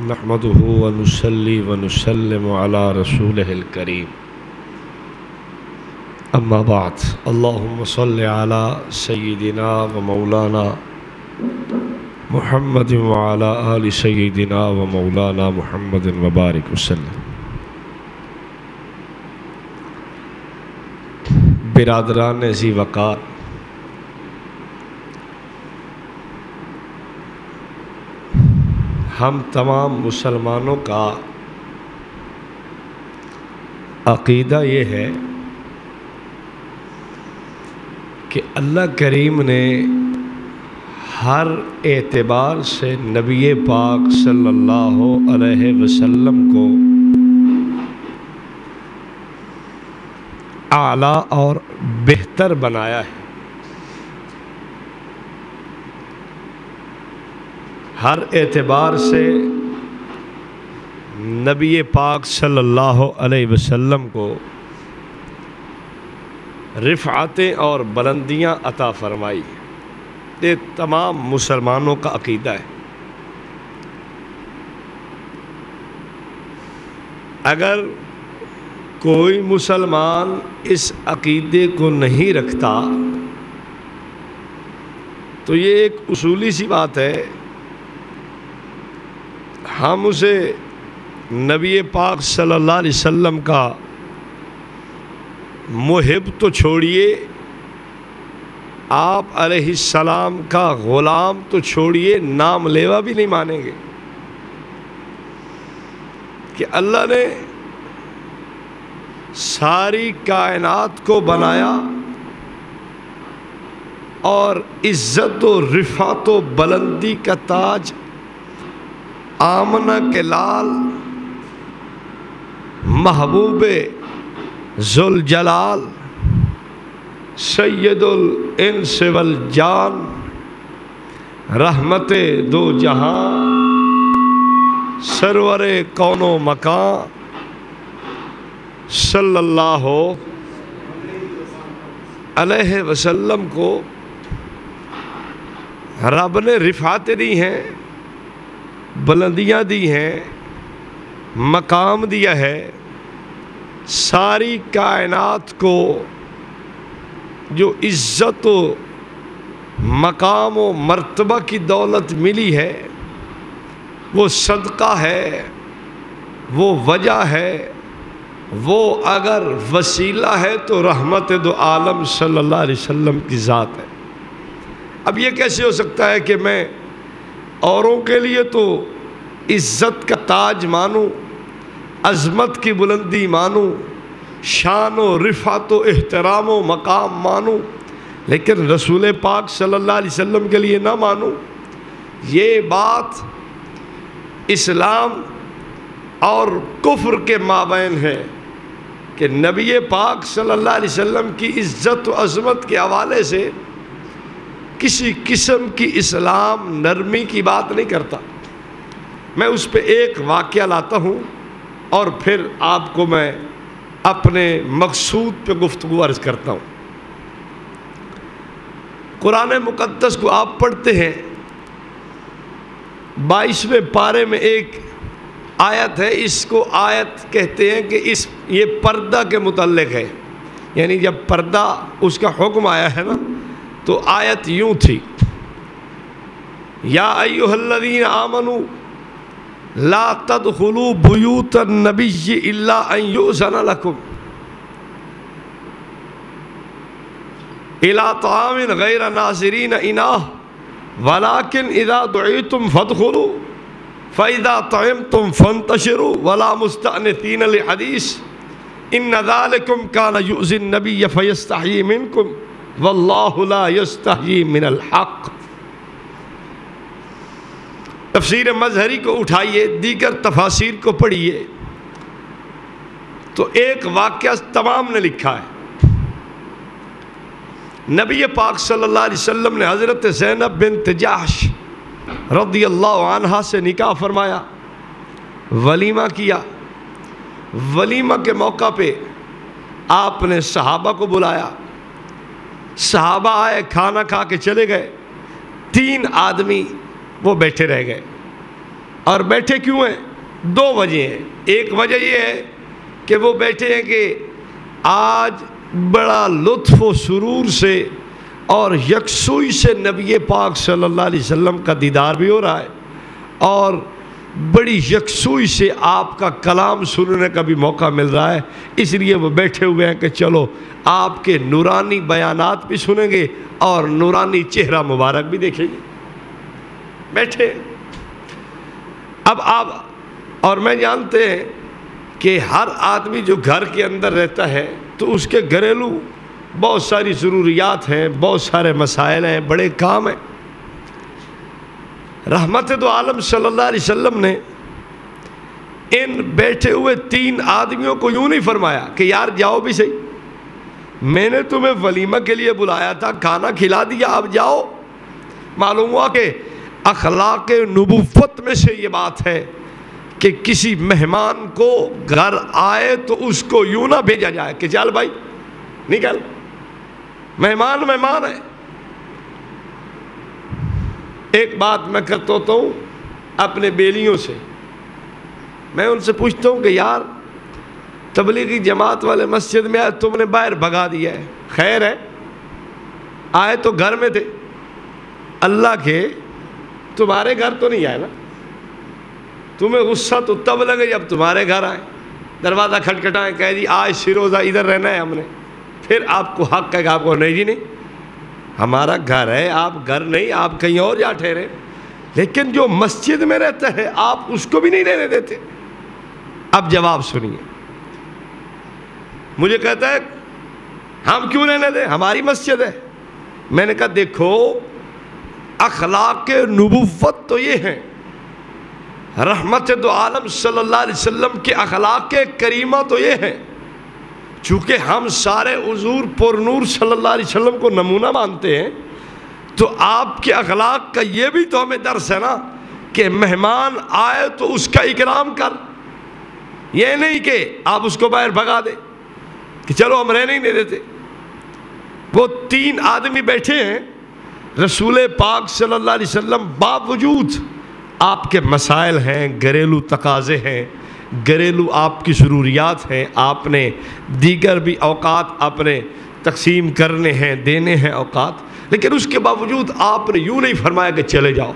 نحمده ونصلي ونسلم على رسوله الكريم اما بعد اللهم صل على سيدنا ومولانا محمد وعلى آل سيدنا ومولانا محمد وبارك وسلم۔ برادران ذی وقار، ہم تمام مسلمانوں کا عقیدہ یہ ہے کہ اللہ کریم نے ہر اعتبار سے نبی پاک صلی اللہ علیہ وسلم کو اعلیٰ اور بہتر بنایا ہے۔ ہر اعتبار سے نبی پاک صلی اللہ علیہ وسلم کو رفعتیں اور بلندیاں عطا فرمائی۔ یہ تمام مسلمانوں کا عقیدہ ہے۔ اگر کوئی مسلمان اس عقیدے کو نہیں رکھتا تو یہ ایک اصولی سی بات ہے، ہم اسے نبی پاک صلی اللہ علیہ وسلم کا محب تو چھوڑیے، آپ علیہ السلام کا غلام تو چھوڑیے، نام لیوا بھی نہیں مانیں گے کہ اللہ نے ساری کائنات کو بنایا اور عزت و رفعت و بلندی کا تاج آمنہ کے لال محبوب ذوالجلال سید الانس والجان رحمت دو جہاں سرور کون و مکان صلی اللہ علیہ وسلم کو رب نے رفعتیں دی ہیں، بلندیاں دی ہیں، مقام دیا ہے۔ ساری کائنات کو جو عزت و مقام و مرتبہ کی دولت ملی ہے وہ صدقہ ہے، وہ وجہ ہے، وہ اگر وسیلہ ہے تو رحمت دو عالم صلی اللہ علیہ وسلم کی ذات ہے۔ اب یہ کیسے ہو سکتا ہے کہ میں اوروں کے لیے تو عزت کا تاج مانوں، عظمت کی بلندی مانوں، شان و رفعت و احترام و مقام مانوں، لیکن رسول پاک صلی اللہ علیہ وسلم کے لیے نہ مانوں؟ یہ بات اسلام اور کفر کے مابین ہے کہ نبی پاک صلی اللہ علیہ وسلم کی عزت و عظمت کے حوالے سے کسی قسم کی اسلام نرمی کی بات نہیں کرتا۔ میں اس پہ ایک واقعہ لاتا ہوں اور پھر آپ کو میں اپنے مقصود پہ گفتگو عرض کرتا ہوں۔ قرآن مقدس کو آپ پڑھتے ہیں، 22ویں پارے میں ایک آیت ہے، اس کو آیت کہتے ہیں کہ یہ پردہ کے متعلق ہے، یعنی جب پردہ اس کا حکم آیا ہے نا تو آیت یوں تھی، یا ایھا الذین آمنوا لا تدخلوا بیوت النبی الا ان یؤذن لکم الی طعام غیر ناظرین اناہ ولکن اذا دعیتم فادخلوا فاذا طعمتم فانتشروا ولا مستأنسین لحدیث ان ذلکم کان یؤذی النبی فیستحیی منکم واللہ لا یستحیی من الحق۔ تفسیر مظہری کو اٹھائیے، دیگر تفاسیر کو پڑھیے تو ایک واقعہ تمام نے لکھا ہے۔ نبی پاک صلی اللہ علیہ وسلم نے حضرت زینب بنت جحش رضی اللہ عنہا سے نکاح فرمایا، ولیمہ کیا۔ ولیمہ کے موقع پہ آپ نے صحابہ کو بلایا، صحابہ آئے، کھانا کھا کے چلے گئے، 3 آدمی وہ بیٹھے رہ گئے۔ اور بیٹھے کیوں ہیں؟ دو وجہ ہیں. ایک وجہ یہ ہے کہ وہ بیٹھے ہیں کہ آج بڑا لطف و سرور سے اور یکسوئی سے نبی پاک صلی اللہ علیہ وسلم کا دیدار بھی ہو رہا ہے اور بڑی یکسوئی سے آپ کا کلام سننے کا بھی موقع مل رہا ہے. اس لیے وہ بیٹھے ہوئے ہیں کہ چلو آپ کے نورانی بیانات بھی سنیں گے اور نورانی چہرہ مبارک بھی دیکھیں گے. بیٹھے. اب آپ اور میں جانتے ہیں کہ ہر آدمی جو گھر کے اندر رہتا ہے تو اس کے گھریلو بہت ساری ضروریات ہیں، بہت سارے مسائل ہیں، بڑے کام ہیں. رحمت دو عالم صلی اللہ علیہ وسلم نے ان بیٹھے ہوئے 3 آدمیوں کو یوں نہیں فرمایا کہ یار جاؤ بھی صحیح، میں نے تمہیں ولیمہ کے لیے بلایا تھا، کھانا کھلا دیا، اب جاؤ. معلوم ہوا کہ اخلاق نبوت میں سے یہ بات ہے کہ کسی مہمان کو گھر آئے تو اس کو یوں نہ بھیجا جائے کہ چل بھائی نکل، مہمان ہے. ایک بات میں کرتا ہوتا ہوں اپنے بیلیوں سے، میں ان سے پوچھتا ہوں کہ یار تبلیغی جماعت والے مسجد میں آئے، تم نے باہر بھگا دیا ہے، خیر ہے، آئے تو گھر میں تھے، اللہ کے تمہارے گھر تو نہیں آئے نا. تمہیں غصہ تو تب لگے جب تمہارے گھر آئے، دروازہ کھٹکھٹائیں، کہہ جی آج شیروزہ ادھر رہنا ہے ہم نے، پھر آپ کو حق ہے کہ آپ کو نہیں جی نہیں ہمارا گھر ہے، آپ گھر نہیں، آپ کہیں اور جا ٹھہرے. لیکن جو مسجد میں رہتا ہے آپ اس کو بھی نہیں رہنے دیتے. اب جواب سنیے. مجھے کہتا ہے ہم کیوں رہنے دیں، ہماری مسجد ہے. میں نے کہا دیکھو اخلاق نبوت تو یہ ہیں، رحمت دو عالم صلی اللہ علیہ وسلم کے اخلاق کریمہ تو یہ ہیں. چونکہ ہم سارے حضور پر نور صلی اللہ علیہ وسلم کو نمونہ مانتے ہیں تو آپ کے اخلاق کا یہ بھی تو ہمیں درس ہے نا کہ مہمان آئے تو اس کا اکرام کر. یہ نہیں کہ آپ اس کو باہر بھگا دیں کہ چلو ہم رہنے ہی نہیں دیتے. وہ 3 آدمی بیٹھے ہیں، رسول پاک صلی اللہ علیہ وسلم باوجود آپ کے مسائل ہیں، گھریلو تقاضے ہیں، گھریلو آپ کی ضروریات ہیں، آپ نے دیگر بھی اوقات اپنے تقسیم کرنے ہیں، دینے ہیں اوقات، لیکن اس کے باوجود آپ نے یوں نہیں فرمایا کہ چلے جاؤ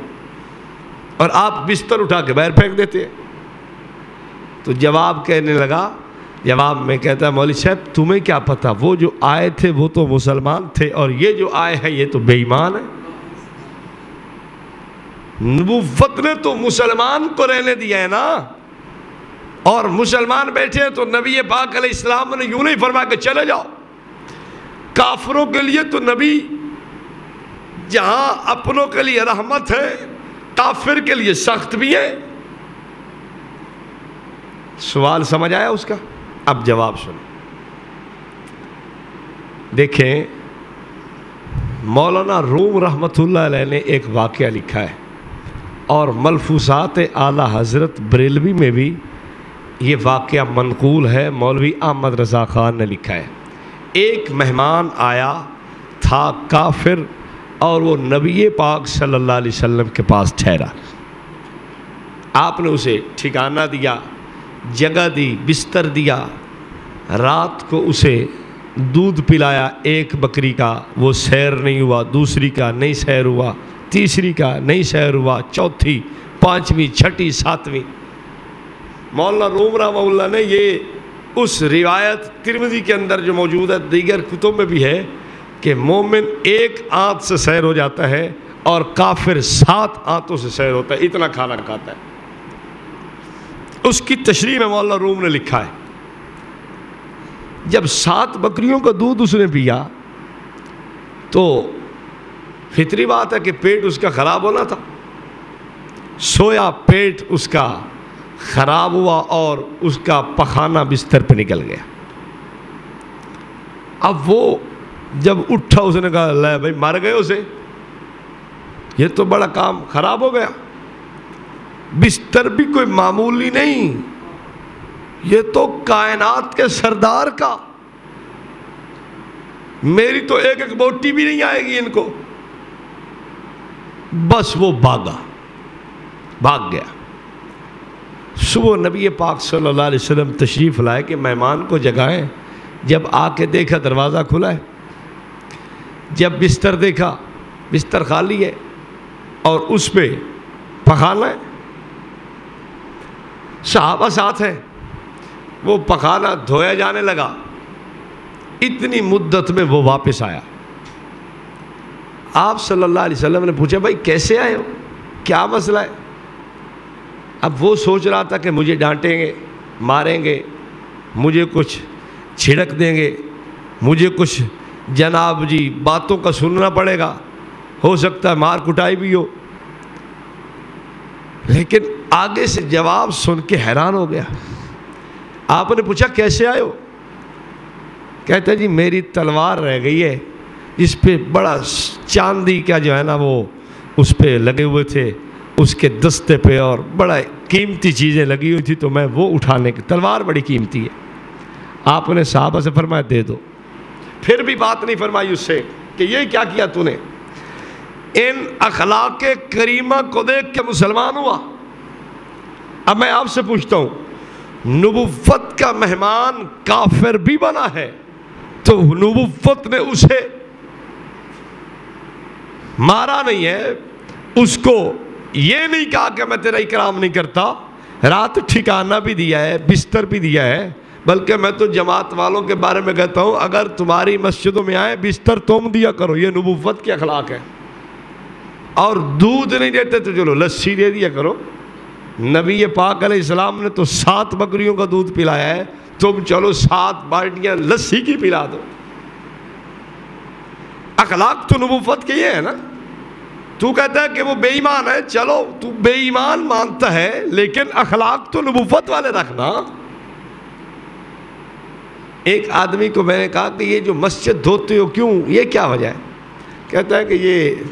اور آپ بستر اٹھا کے باہر پھینک دیتے ہیں. تو جواب کہنے لگا، جواب میں کہتا ہے مولوی صاحب تمہیں کیا پتہ، وہ جو آئے تھے وہ تو مسلمان تھے اور یہ جو آئے ہیں یہ تو بے ایمان ہیں. نبوت نے تو مسلمان کو رہنے دیا ہے نا، اور مسلمان بیٹھے ہیں تو نبی پاک علیہ السلام نے یوں نہیں فرمایا کہ چلے جاؤ. کافروں کے لیے تو نبی جہاں اپنوں کے لیے رحمت ہے، کافر کے لیے سخت بھی ہے. سوال سمجھ آیا اس کا؟ اب جواب سنو. دیکھیں مولانا روم رحمۃ اللہ علیہ نے ایک واقعہ لکھا ہے اور ملفوظات اعلیٰ حضرت بریلوی میں بھی یہ واقعہ منقول ہے. مولوی احمد رضا خان نے لکھا ہے. ایک مہمان آیا تھا کافر اور وہ نبی پاک صلی اللہ علیہ وسلم کے پاس ٹھہرا. آپ نے اسے ٹھکانہ دیا، جگہ دی، بستر دیا، رات کو اسے دودھ پلایا. ایک بکری کا وہ سیر نہیں ہوا، دوسری کا نہیں سیر ہوا، تیسری کا نہیں سیر ہوا، چوتھی، پانچویں، چھٹی، ساتویں. مولانا روم رحمہ اللہ نے یہ اس روایت ترمذی کے اندر جو موجود ہے، دیگر کتب میں بھی ہے کہ مومن 1 آنت سے سیر ہو جاتا ہے اور کافر 7 آنتوں سے سیر ہوتا ہے، اتنا کھانا کھاتا ہے. اس کی تشریح میں مولانا روم نے لکھا ہے جب 7 بکریوں کا دودھ اس نے پیا تو فطری بات ہے کہ پیٹ اس کا خراب ہونا تھا. سویا پیٹ اس کا خراب ہوا اور اس کا پخانہ بستر پہ نکل گیا. اب وہ جب اٹھا اس نے کہا لے بھائی مر گئے اسے، یہ تو بڑا کام خراب ہو گیا. بستر بھی کوئی معمولی نہیں، یہ تو کائنات کے سردار کا، میری تو ایک ایک بوٹی بھی نہیں آئے گی ان کو. بس وہ بھاگ گیا. صبح نبی پاک صلی اللہ علیہ وسلم تشریف لائے کہ مہمان کو جگائیں. جب آ کے دیکھا دروازہ کھلا ہے، جب بستر دیکھا بستر خالی ہے اور اس پہ پخانا ہے، صحابہ ساتھ ہیں، وہ پخانا دھویا جانے لگا. اتنی مدت میں وہ واپس آیا. آپ صلی اللہ علیہ وسلم نے پوچھا بھائی کیسے آئے ہو، کیا مسئلہ ہے؟ اب وہ سوچ رہا تھا کہ مجھے ڈانٹیں گے، ماریں گے، مجھے کچھ چھڑک دیں گے، مجھے کچھ جناب جی باتوں کا سننا پڑے گا، ہو سکتا ہے مار کٹائی بھی ہو. لیکن آگے سے جواب سن کے حیران ہو گیا. آپ نے پوچھا کیسے آئے ہو؟ کہتے جی میری تلوار رہ گئی ہے جس پہ بڑا چاندی کا جو ہے نا وہ اس پہ لگے ہوئے تھے، اس کے دستے پہ، اور بڑا قیمتی چیزیں لگی ہوئی تھی، تو میں وہ اٹھانے کی، تلوار بڑی قیمتی ہے. آپ نے صحابہ سے فرمایا دے دو. پھر بھی بات نہیں فرمائی اس سے کہ یہ کیا کیا تو نے. ان اخلاق کریمہ کو دیکھ کے مسلمان ہوا. اب میں آپ سے پوچھتا ہوں، نبوت کا مہمان کافر بھی بنا ہے تو نبوت نے اسے مارا نہیں ہے، اس کو یہ نہیں کہا کہ میں تیرا اکرام نہیں کرتا، رات ٹھکانہ بھی دیا ہے، بستر بھی دیا ہے. بلکہ میں تو جماعت والوں کے بارے میں کہتا ہوں اگر تمہاری مسجدوں میں آئے بستر تم دیا کرو، یہ نبوت کی اخلاق ہے. اور دودھ نہیں دیتے تو چلو لسی دے دیا کرو. نبی پاک علیہ السلام نے تو 7 بکریوں کا دودھ پلایا ہے، تم چلو 7 بالٹیاں لسی کی پلا دو. اخلاق تو نبوت کے یہ ہے نا. تو کہتا ہے کہ وہ بے ایمان ہے، چلو تو بے ایمان مانتا ہے لیکن اخلاق تو نبوت والے رکھنا. ایک آدمی کو میں نے کہا کہ یہ جو مسجد دھوتے ہو کیوں، یہ کیا وجہ ہے؟ کہتا ہے کہ یہ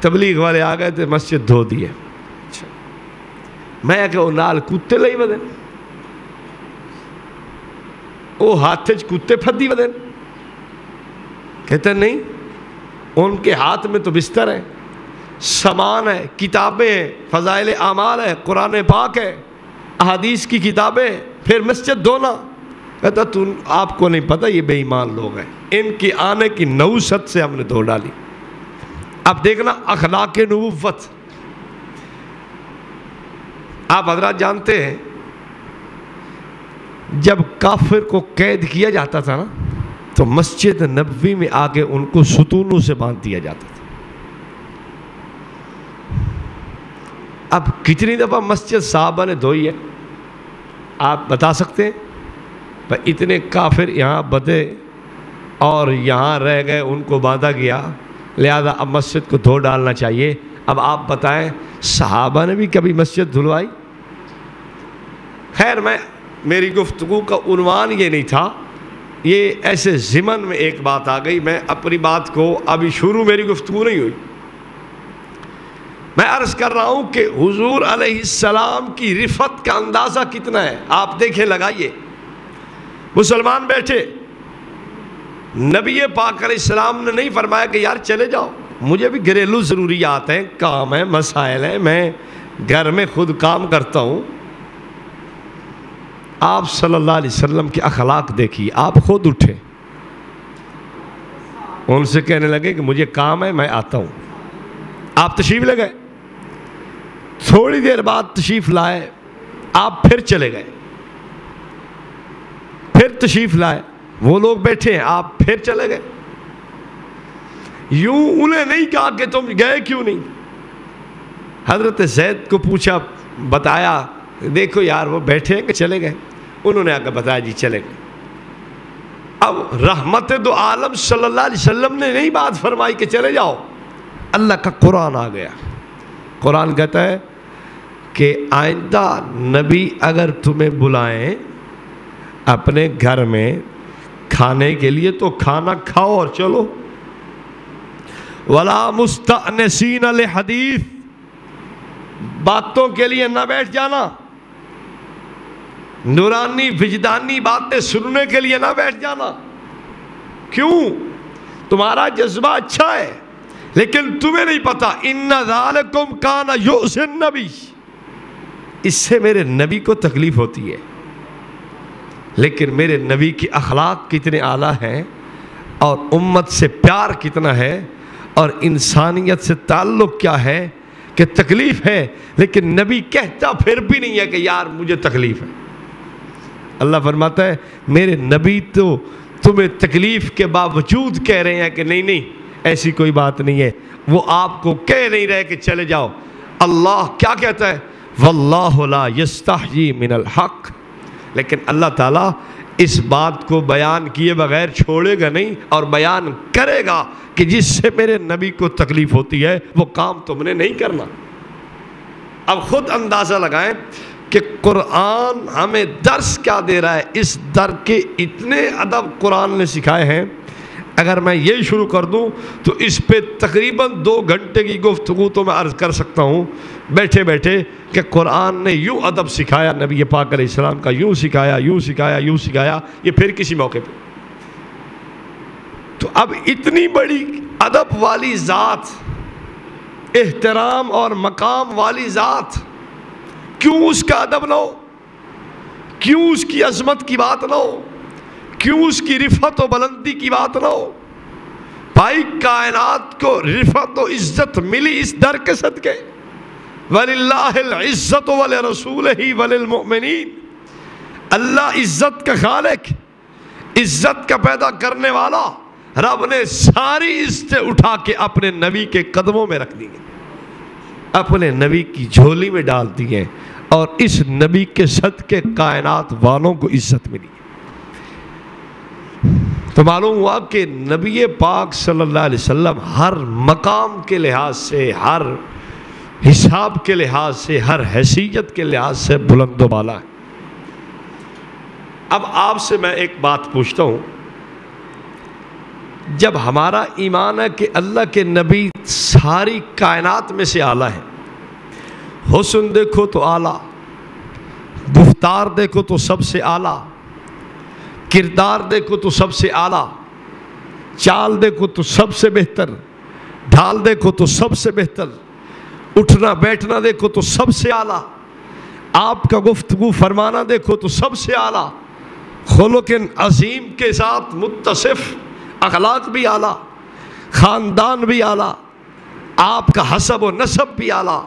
تبلیغ والے آ گئے تھے مسجد دھو دی ہے. میں کہ وہ نال کتے لئی ودن، وہ ہاتھ کتے پھدی ودن. کہتے ہیں نہیں، ان کے ہاتھ میں تو بستر ہے، سامان ہے، کتابیں ہیں، فضائل اعمال ہے، قرآن پاک ہے، احادیث کی کتابیں، پھر مسجد دھونا. کہتا آپ کو نہیں پتہ یہ بے ایمان لوگ ہیں، ان کی آنے کی نوست سے ہم نے دھو ڈالی. اب دیکھنا اخلاق نبوت. آپ حضرات جانتے ہیں جب کافر کو قید کیا جاتا تھا نا تو مسجد نبوی میں آ کے ان کو ستونوں سے باندھ دیا جاتا تھا. اب کتنی دفعہ مسجد صحابہ نے دھوئی ہے آپ بتا سکتے ہیں؟ اتنے کافر یہاں بدے اور یہاں رہ گئے، ان کو باندھا گیا، لہذا اب مسجد کو دھو ڈالنا چاہیے. اب آپ بتائیں صحابہ نے بھی کبھی مسجد دھلوائی؟ خیر میری گفتگو کا عنوان یہ نہیں تھا، یہ ایسے ضمن میں ایک بات آ گئی. میں اپنی بات کو ابھی شروع میری گفتگو نہیں ہوئی، میں عرض کر رہا ہوں کہ حضور علیہ السلام کی رفت کا اندازہ کتنا ہے. آپ دیکھیں، لگائیے. مسلمان بیٹھے، نبی پاک علیہ السلام نے نہیں فرمایا کہ یار چلے جاؤ، مجھے بھی گھریلو ضروریات ہیں، کام ہیں، مسائل ہیں، میں گھر میں خود کام کرتا ہوں. آپ صلی اللہ علیہ وسلم کے اخلاق دیکھیے. آپ خود اٹھے، ان سے کہنے لگے کہ مجھے کام ہے میں آتا ہوں. آپ تشریف لے گئے، تھوڑی دیر بعد تشریف لائے، آپ پھر چلے گئے، پھر تشریف لائے، وہ لوگ بیٹھے ہیں، آپ پھر چلے گئے. یوں انہیں نہیں کہا کہ تم گئے کیوں نہیں. حضرت زید کو پوچھا، بتایا، دیکھو یار وہ بیٹھے ہیں کہ چلے گئے. انہوں نے آ کے بتایا جی چلے گئے. اب رحمت دو عالم صلی اللہ علیہ وسلم نے نہیں بات فرمائی کہ چلے جاؤ، اللہ کا قرآن آ گیا. قرآن کہتا ہے کہ آئندہ نبی اگر تمہیں بلائیں اپنے گھر میں کھانے کے لیے تو کھانا کھاؤ اور چلو. وَلَا مُسْتَأْنِسِينَ لِحَدِيث، باتوں کے لیے نہ بیٹھ جانا، نورانی وجدانی باتیں سننے کے لیے نہ بیٹھ جانا. کیوں؟ تمہارا جذبہ اچھا ہے لیکن تمہیں نہیں پتا. اِنَّ ذَلِكُمْ كَانَ يُؤْذِي النَّبِيَّ، اس سے میرے نبی کو تکلیف ہوتی ہے، لیکن میرے نبی کی اخلاق کتنے اعلیٰ ہیں اور امت سے پیار کتنا ہے اور انسانیت سے تعلق کیا ہے کہ تکلیف ہے، لیکن نبی کہتا پھر بھی نہیں ہے کہ یار مجھے تکلیف ہے۔ اللہ فرماتا ہے میرے نبی تو تمہیں تکلیف کے باوجود کہہ رہے ہیں کہ نہیں نہیں ایسی کوئی بات نہیں ہے، وہ آپ کو کہہ نہیں رہے کہ چلے جاؤ۔ اللہ کیا کہتا ہے؟ واللہ لا یستحیی من الحق، لیکن اللہ تعالیٰ اس بات کو بیان کیے بغیر چھوڑے گا نہیں اور بیان کرے گا کہ جس سے میرے نبی کو تکلیف ہوتی ہے وہ کام تم نے نہیں کرنا۔ اب خود اندازہ لگائیں کہ قرآن ہمیں درس کیا دے رہا ہے۔ اس در کے اتنے ادب قرآن نے سکھائے ہیں، اگر میں یہ شروع کر دوں تو اس پہ تقریباً 2 گھنٹے کی گفتگو تو میں عرض کر سکتا ہوں بیٹھے بیٹھے کہ قرآن نے یوں ادب سکھایا، نبی پاک علیہ السلام کا یوں سکھایا، یوں سکھایا، یوں سکھایا، یہ پھر کسی موقع پہ۔ تو اب اتنی بڑی ادب والی ذات، احترام اور مقام والی ذات، کیوں اس کا ادب نہ ہو؟ کیوں اس کی عظمت کی بات نہ ہو؟ کیوں اس کی رفعت و بلندی کی بات نہ ہو؟ بھائی کائنات کو رفعت و عزت ملی اس در کے صدقے۔ وَلِلَّهِ الْعِزَّةُ وَلِرَسُولِهِ وَلِلْمُؤْمِنِينَ، اللہ عزت کا خالق، عزت کا پیدا کرنے والا، رب نے ساری عزتیں اٹھا کے اپنے نبی کے قدموں میں رکھ دی ہیں، اپنے نبی کی جھولی میں ڈال دی ہیں، اور اس نبی کے صدقے کائنات والوں کو عزت ملی۔ تو معلوم ہوا کہ نبی پاک صلی اللہ علیہ وسلم ہر مقام کے لحاظ سے، ہر حساب کے لحاظ سے، ہر حیثیت کے لحاظ سے بلند و بالا ہے۔ اب آپ سے میں ایک بات پوچھتا ہوں، جب ہمارا ایمان ہے کہ اللہ کے نبی ساری کائنات میں سے اعلیٰ ہے، حسن دیکھو تو اعلیٰ، گفتار دیکھو تو سب سے اعلیٰ، کردار دیکھو تو سب سے اعلیٰ، چال دیکھو تو سب سے بہتر، ڈھال دیکھو تو سب سے بہتر، اٹھنا بیٹھنا دیکھو تو سب سے اعلیٰ، آپ کا گفتگو فرمانا دیکھو تو سب سے اعلیٰ، خلق عظیم کے ساتھ متصف، اخلاق بھی اعلیٰ، خاندان بھی اعلیٰ، آپ کا حسب و نسب بھی اعلیٰ،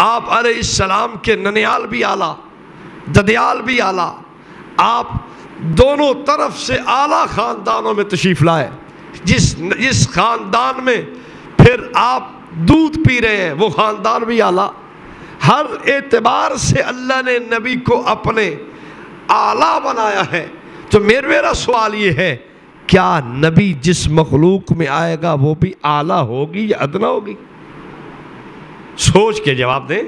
آپ علیہ السلام کے ننیال بھی اعلیٰ، ددیال بھی اعلیٰ، آپ دونوں طرف سے اعلیٰ خاندانوں میں تشریف لائے، جس خاندان میں پھر آپ دودھ پی رہے ہیں وہ خاندان بھی اعلیٰ۔ ہر اعتبار سے اللہ نے نبی کو اپنے اعلیٰ بنایا ہے۔ تو میرا سوال یہ ہے، کیا نبی جس مخلوق میں آئے گا وہ بھی اعلیٰ ہوگی یا ادنا ہوگی؟ سوچ کے جواب دیں،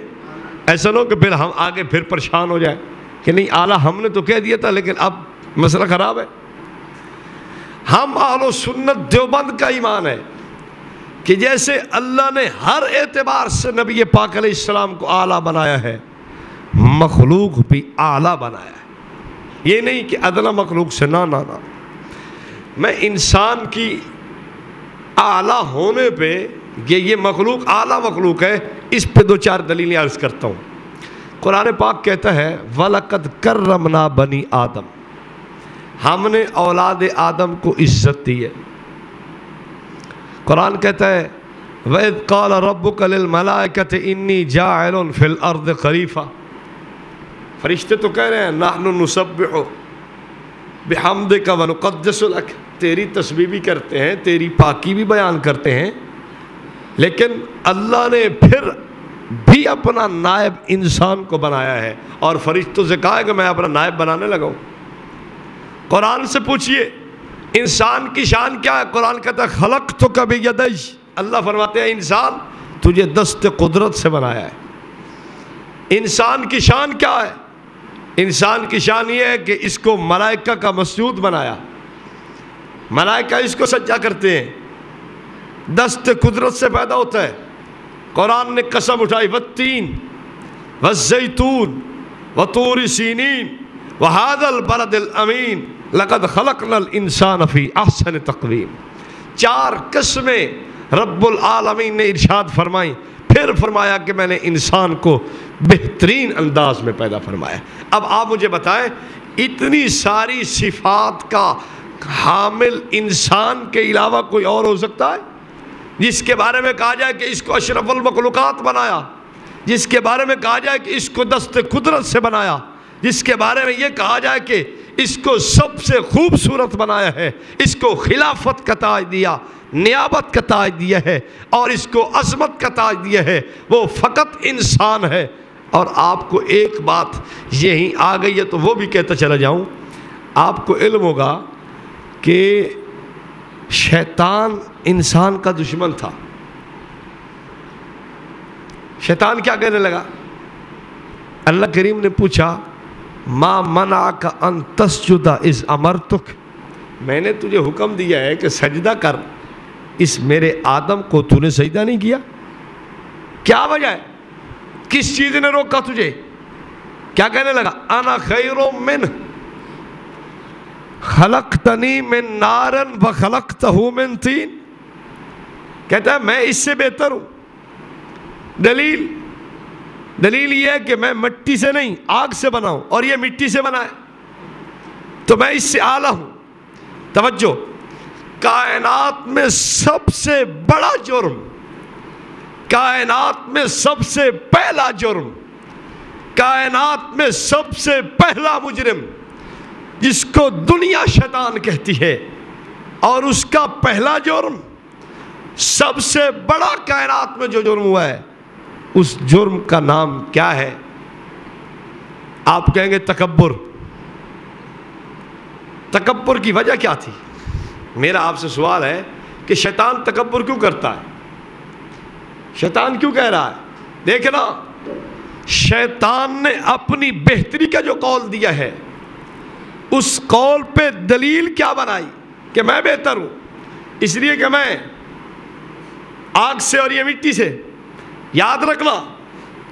ایسا نہ ہو کہ پھر ہم آگے پھر پریشان ہو جائیں کہ نہیں اعلیٰ ہم نے تو کہہ دیا تھا لیکن اب مسئلہ خراب ہے۔ ہم اہل سنت دیوبند کا ایمان ہے کہ جیسے اللہ نے ہر اعتبار سے نبی پاک علیہ السلام کو اعلیٰ بنایا ہے، مخلوق بھی اعلیٰ بنایا ہے۔ یہ نہیں کہ ادنا مخلوق سے، نہ نہ نہ، میں انسان کی اعلیٰ ہونے پہ یہ مخلوق اعلیٰ مخلوق ہے، اس پہ 2-4 دلیلیں عرض کرتا ہوں۔ قرآن پاک کہتا ہے وَلَقَدْ كَرَّمْنَا بَنِي آدم، ہم نے اولاد آدم کو عزت دی ہے۔ قرآن کہتا ہے وَإِذْ قَالَ رَبُّكَ لِلْمَلَائِكَةِ إِنِّي جَاعِلٌ فِي الْأَرْضِ خَلِيفَةً، فرشتے تو کہہ رہے ہیں نَحْنُ نُسَبِّحُ بِحَمْدِكَ وَنُقَدِّسُ لَكَ، تیری تسبیح بھی کرتے ہیں، تیری پاکی بھی بیان کرتے ہیں، لیکن اللہ نے پھر بھی اپنا نائب انسان کو بنایا ہے اور فرشتوں سے کہا ہے کہ میں اپنا نائب بنانے لگا ہوں۔ قرآن سے پوچھئے انسان کی شان کیا ہے؟ قرآن کہتا ہے خلقتک بیدی، اللہ فرماتے ہیں انسان تجھے دست قدرت سے بنایا ہے۔ انسان کی شان کیا ہے؟ انسان کی شان یہ ہے کہ اس کو ملائکہ کا مسجود بنایا، ملائکہ اس کو سجدہ کرتے ہیں، دست قدرت سے پیدا ہوتا ہے۔ قرآن نے قسم اٹھائی والتین والزیتون وطور سینین وہذا البلد الامین لقد خلقنا الانسان فی احسن تقویم، 4 قسمیں رب العالمین نے ارشاد فرمائیں، پھر فرمایا کہ میں نے انسان کو بہترین انداز میں پیدا فرمایا۔ اب آپ مجھے بتائیں، اتنی ساری صفات کا حامل انسان کے علاوہ کوئی اور ہو سکتا ہے؟ جس کے بارے میں کہا جائے کہ اس کو اشرف المخلوقات بنایا، جس کے بارے میں کہا جائے کہ اس کو دست قدرت سے بنایا، جس کے بارے میں یہ کہا جائے کہ اس کو سب سے خوبصورت بنایا ہے، اس کو خلافت کا تاج دیا، نیابت کا تاج دیا ہے، اور اس کو عظمت کا تاج دیا ہے، وہ فقط انسان ہے۔ اور آپ کو ایک بات یہی آ گئی ہے تو وہ بھی کہتا چلا جاؤں، آپ کو علم ہوگا کہ شیطان انسان کا دشمن تھا۔ شیطان کیا کہنے لگا؟ اللہ کریم نے پوچھا ما منعک ان تسجد اذ امرتک، میں نے تجھے حکم دیا ہے کہ سجدہ کر، اس میرے آدم کو تو نے سجدہ نہیں کیا؟ کیا وجہ ہے؟ کس چیز نے روکا تجھے؟ کیا کہنے لگا؟ انا خیر منہ خلقتنی من نار وخلقتہ من طین، کہتا ہے میں اس سے بہتر ہوں۔ دلیل یہ ہے کہ میں مٹی سے نہیں آگ سے بنا ہوں، اور یہ مٹی سے بنا ہے، تو میں اس سے اعلیٰ ہوں۔ توجہ، کائنات میں سب سے بڑا جرم، کائنات میں سب سے پہلا جرم، کائنات میں سب سے پہلا مجرم جس کو دنیا شیطان کہتی ہے، اور اس کا پہلا جرم، سب سے بڑا کائنات میں جو جرم ہوا ہے، اس جرم کا نام کیا ہے؟ آپ کہیں گے تکبر۔ تکبر کی وجہ کیا تھی؟ میرا آپ سے سوال ہے کہ شیطان تکبر کیوں کرتا ہے؟ شیطان کیوں کہہ رہا ہے؟ دیکھنا، شیطان نے اپنی بہتری کا جو قول دیا ہے، اس قول پہ دلیل کیا بنائی کہ میں بہتر ہوں، اس لیے کہ میں آگ سے اور یہ مٹی سے۔ یاد رکھنا،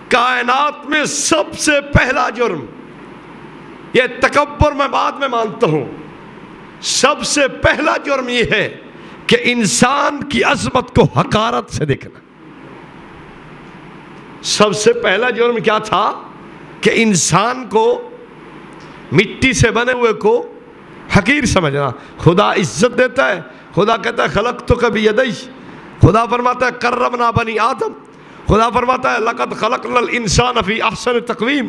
کائنات میں سب سے پہلا جرم، یہ تکبر میں بعد میں مانتا ہوں، سب سے پہلا جرم یہ ہے کہ انسان کی عظمت کو حقارت سے دیکھنا۔ سب سے پہلا جرم کیا تھا؟ کہ انسان کو، مٹی سے بنے ہوئے کو حقیر سمجھنا۔ خدا عزت دیتا ہے، خدا کہتا ہے خلقتک بیدی، خدا فرماتا ہے کرمنا بنی آدم، خدا فرماتا ہے لقد خلقنا الانسان فی احسن تقویم،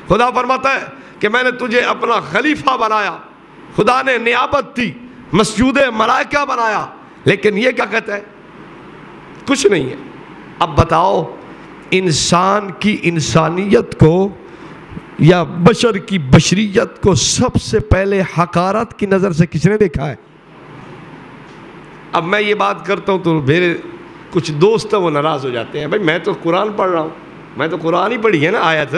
خدا فرماتا ہے کہ میں نے تجھے اپنا خلیفہ بنایا، خدا نے نیابت دی، مسجود ملائکہ بنایا، لیکن یہ کیا کہتا ہے؟ کچھ نہیں ہے۔ اب بتاؤ، انسان کی انسانیت کو یا بشر کی بشریت کو سب سے پہلے حقارت کی نظر سے کس نے دیکھا ہے؟ اب میں یہ بات کرتا ہوں تو میرے کچھ دوست وہ ناراض ہو جاتے ہیں، بھائی میں تو قرآن پڑھ رہا ہوں، میں تو قرآن ہی پڑھی ہے نا آیت،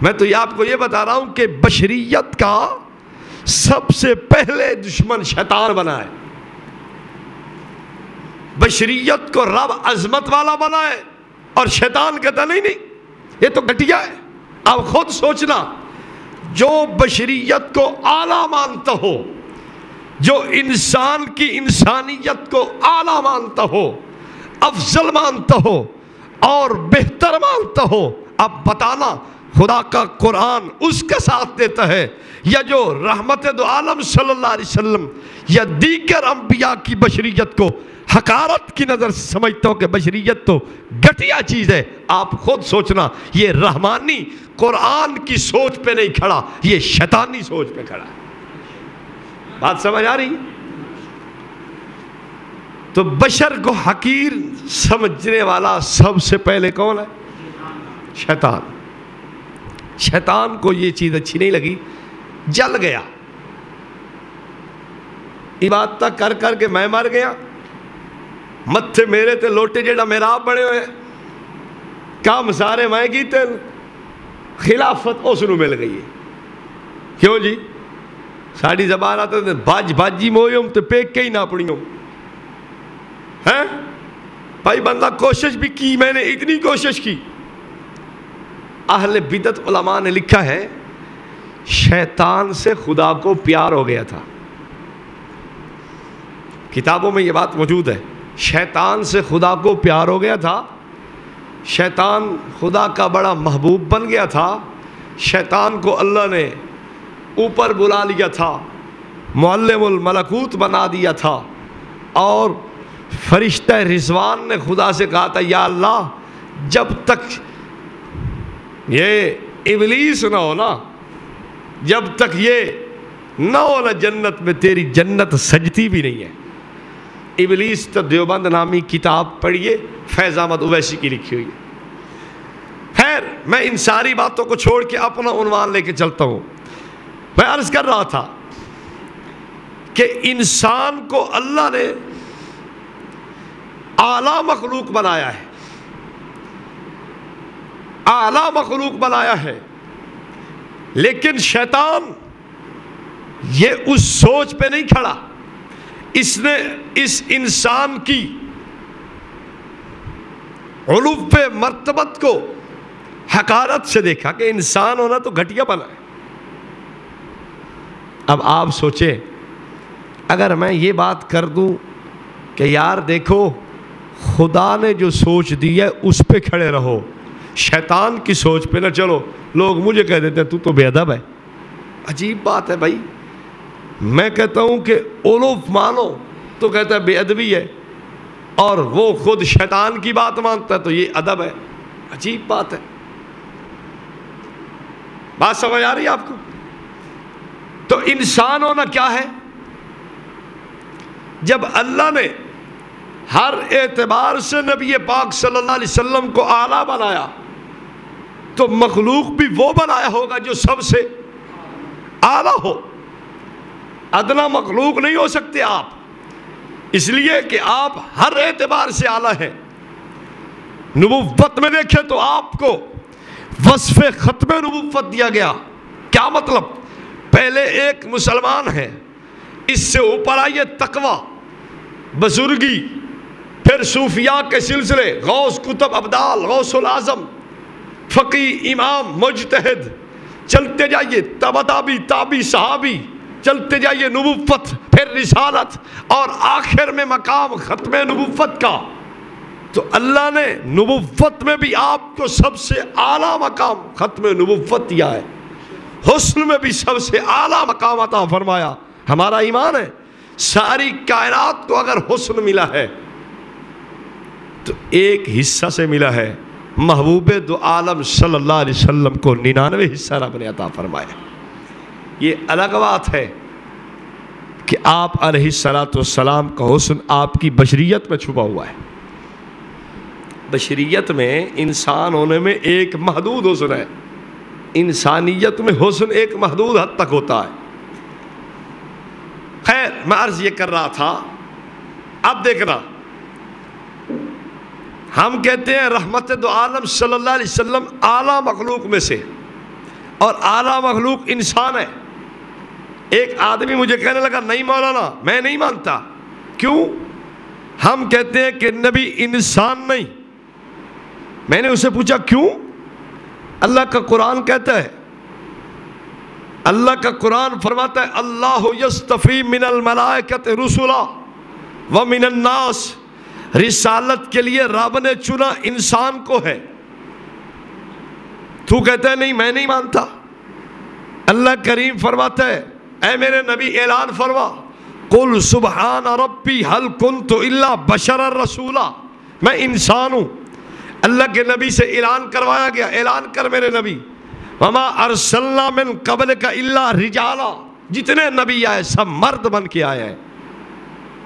میں تو یہ آپ کو یہ بتا رہا ہوں کہ بشریت کا سب سے پہلے دشمن شیطان بنا ہے۔ بشریت کو رب عظمت والا بنا ہے، اور شیطان کہتا نہیں یہ تو گھٹیا ہے۔ اب خود سوچنا، جو بشریت کو اعلیٰ مانتا ہو، جو انسان کی انسانیت کو اعلیٰ مانتا ہو، افضل مانتا ہو اور بہتر مانتا ہو، اب بتانا خدا کا قرآن اس کا ساتھ دیتا ہے یا جو رحمت دو عالم صلی اللہ علیہ وسلم یا دیگر انبیاء کی بشریت کو حقارت کی نظر سے سمجھتا ہو کہ بشریت تو گھٹیا چیز ہے؟ آپ خود سوچنا، یہ رحمانی قرآن کی سوچ پہ نہیں کھڑا، یہ شیطانی سوچ پہ کھڑا ہے۔ بات سمجھ آ رہی؟ تو بشر کو حقیر سمجھنے والا سب سے پہلے کون ہے؟ شیطان۔ شیطان کو یہ چیز اچھی نہیں لگی، جل گیا، عبادت کر کر کے میں مر گیا، متھے میرے تے لوٹے جیڑا محراب بڑے ہوئے، کام سارے میں کیتے، خلافت اس نو مل گئی ہے۔ کیوں جی؟ ساڑی زبان آتا ہے باج باجی مویوں تے پیک کے ہی نہ پڑیوں، ہیں بھائی بندہ کوشش بھی کی، میں نے اتنی کوشش کی۔ اہل بدعت علماء نے لکھا ہے شیطان سے خدا کو پیار ہو گیا تھا، کتابوں میں یہ بات موجود ہے، شیطان سے خدا کو پیار ہو گیا تھا، شیطان خدا کا بڑا محبوب بن گیا تھا، شیطان کو اللہ نے اوپر بلا لیا تھا، معلم الملکوت بنا دیا تھا، اور فرشتہ رضوان نے خدا سے کہا تھا یا اللہ جب تک یہ ابلیس نہ ہو نا، جب تک یہ نہ ہو نا جنت میں، تیری جنت سجتی بھی نہیں ہے۔ ابلیس تو دیوبند نامی کتاب پڑھیے، فیض احمد اویسی کی لکھی ہوئی ہے۔ خیر، میں ان ساری باتوں کو چھوڑ کے اپنا عنوان لے کے چلتا ہوں۔ میں عرض کر رہا تھا کہ انسان کو اللہ نے اعلیٰ مخلوق بنایا ہے، اعلیٰ مخلوق بنایا ہے، لیکن شیطان یہ اس سوچ پہ نہیں کھڑا۔ اس نے اس انسان کی علو مرتبت کو حقارت سے دیکھا کہ انسان ہونا تو گھٹیا بنا ہے۔ اب آپ سوچیں، اگر میں یہ بات کر دوں کہ یار دیکھو خدا نے جو سوچ دی ہے اس پہ کھڑے رہو، شیطان کی سوچ پہ نہ چلو، لوگ مجھے کہہ دیتے ہیں تو تو بے ادب ہے۔ عجیب بات ہے بھائی، میں کہتا ہوں کہ اولوف مانو تو کہتا ہے بے ادبی ہے، اور وہ خود شیطان کی بات مانتا ہے تو یہ ادب ہے۔ عجیب بات ہے، بات سمجھ آ رہی ہے آپ کو؟ تو انسان ہونا کیا ہے؟ جب اللہ نے ہر اعتبار سے نبی پاک صلی اللہ علیہ وسلم کو اعلیٰ بنایا تو مخلوق بھی وہ بنایا ہوگا جو سب سے اعلیٰ ہو۔ ادنا مخلوق نہیں ہو سکتے آپ، اس لیے کہ آپ ہر اعتبار سے اعلیٰ ہیں۔ نبوت میں دیکھیں تو آپ کو وصف ختم نبوت دیا گیا۔ کیا مطلب؟ پہلے ایک مسلمان ہے، اس سے اوپر آئیے تقوی، بزرگی، پھر صوفیاء کے سلسلے، غوث، کتب، ابدال، غوث العظم، فقی، امام، مجتہد، چلتے جائیے، تابعی، تابعی، صحابی، چلتے جائیے، نبوت، پھر رسالت، اور آخر میں مقام ختم نبوت کا۔ تو اللہ نے نبوت میں بھی آپ کو سب سے اعلیٰ مقام ختم نبوت دیا ہے، حسن میں بھی سب سے اعلیٰ مقام عطا فرمایا۔ ہمارا ایمان ہے ساری کائنات کو اگر حسن ملا ہے تو ایک حصہ سے ملا ہے، محبوب دو عالم صلی اللہ علیہ وسلم کو 99 حصہ رب نے عطا فرمایا۔ یہ الگ بات ہے کہ آپ علیہ السلام کا حسن آپ کی بشریت میں چھپا ہوا ہے۔ بشریت میں، انسان ہونے میں ایک محدود حسن ہے، انسانیت میں حسن ایک محدود حد تک ہوتا ہے۔ خیر، میں عرض یہ کر رہا تھا، اب دیکھنا، ہم کہتے ہیں رحمت دو عالم صلی اللہ علیہ وسلم اعلیٰ مخلوق میں سے، اور اعلیٰ مخلوق انسان ہے۔ ایک آدمی مجھے کہنے لگا نہیں مولانا میں نہیں مانتا۔ کیوں؟ ہم کہتے ہیں کہ نبی انسان نہیں۔ میں نے اسے پوچھا کیوں؟ اللہ کا قرآن کہتا ہے، اللہ کا قرآن فرماتا ہے اللہ یستفی من الملائکۃ رسلا ومن الناس، رسالت کے لیے رب نے چنا انسان کو ہے۔ تو کہتا ہے نہیں میں نہیں مانتا۔ اللہ کریم فرماتا ہے اے میرے نبی اعلان فرما، قل سبحان ربی هل کنت الا بشرا رسولا، میں انسان ہوں۔ اللہ کے نبی سے اعلان کروایا گیا، اعلان کر میرے نبی، وما ارسلنا من قبلک الا رجالا، جتنے نبی آئے سب مرد بن کے آئے ہیں،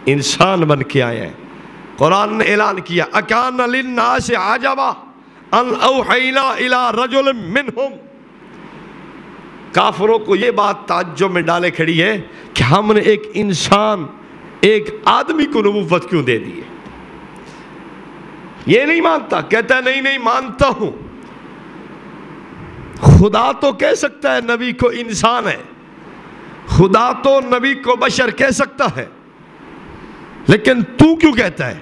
انسان بن کے آئے ہیں۔ قرآن نے اعلان کیا اکان للناس عجبا ان اوحینا الی رجل منہم، کافروں کو یہ بات تعجب میں ڈالے کھڑی ہے کہ ہم نے ایک انسان، ایک آدمی کو نبوت کیوں دے دی ہے۔ یہ نہیں مانتا، کہتا ہے نہیں نہیں مانتا ہوں۔ خدا تو کہہ سکتا ہے نبی کو انسان ہے، خدا تو نبی کو بشر کہہ سکتا ہے، لیکن تو کیوں کہتا ہے؟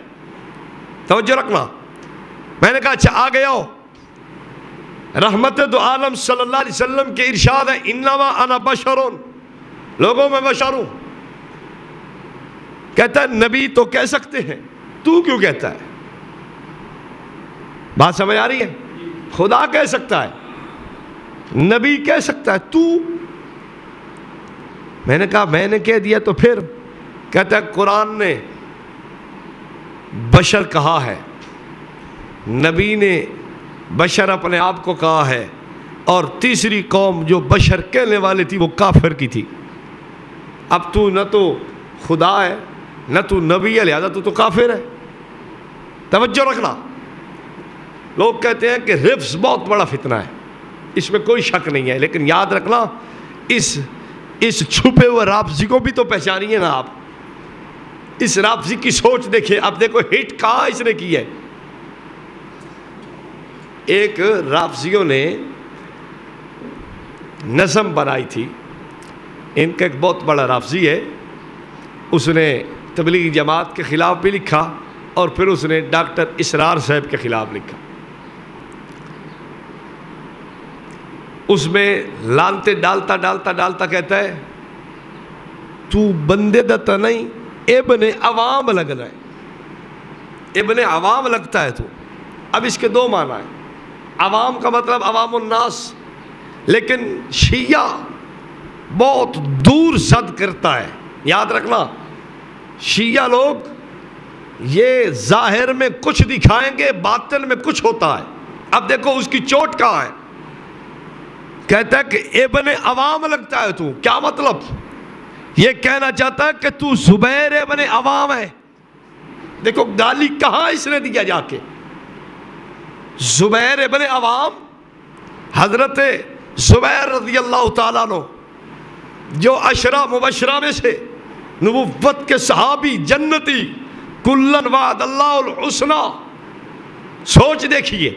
توجہ رکھنا۔ میں نے کہا اچھا آگے آؤ، رحمت دو عالم صلی اللہ علیہ وسلم کے ارشاد ہے انما انا بشرون، لوگوں میں بشر ہوں۔ کہتا ہے نبی تو کہہ سکتے ہیں، تو کیوں کہتا ہے؟ بات سمجھ آ رہی ہے؟ خدا کہہ سکتا ہے، نبی کہہ سکتا ہے، تو میں نے کہا میں نے کہہ دیا تو پھر کہتا ہے قرآن نے بشر کہا ہے، نبی نے بشر اپنے آپ کو کہا ہے، اور تیسری قوم جو بشر کہنے والے تھی وہ کافر کی تھی۔ اب تو نہ تو خدا ہے نہ تو نبی ہے، لہذا تو کافر ہے۔ توجہ رکھنا، لوگ کہتے ہیں کہ حفظ بہت بڑا فتنہ ہے، اس میں کوئی شک نہیں ہے، لیکن یاد رکھنا اس چھپے ہوئے رافضی کو بھی تو پہچانیے نا آپ۔ اس رافضی کی سوچ دیکھیں، اب دیکھو ہٹ کہاں اس نے کی ہے۔ ایک رافضیوں نے نظم بنائی تھی، ان کا ایک بہت بڑا رافضی ہے، اس نے تبلیغی جماعت کے خلاف بھی لکھا اور پھر اس نے ڈاکٹر اسرار صاحب کے خلاف لکھا۔ اس میں لانتے ڈالتا کہتا ہے تو بندے دتا نہیں، ابن عوام لگنا ہے، ابن عوام لگتا ہے تو۔ اب اس کے دو معنی ہیں، عوام کا مطلب عوام الناس، لیکن شیعہ بہت دور صد کرتا ہے۔ یاد رکھنا، شیعہ لوگ یہ ظاہر میں کچھ دکھائیں گے، باطن میں کچھ ہوتا ہے۔ اب دیکھو اس کی چوٹ کہاں ہے، کہتا ہے کہ ابن عوام لگتا ہے تو۔ کیا مطلب؟ یہ کہنا چاہتا ہے کہ تو زبیر ابن عوام ہے۔ دیکھو گالی کہاں اس نے دیا جا کے، زبیر ابن عوام، حضرت زبیر رضی اللہ تعالیٰ عنہ جو عشرہ مبشرہ میں سے، نبوت کے صحابی، جنتی، کلن وعد اللہ الحسنہ۔ سوچ دیکھیے،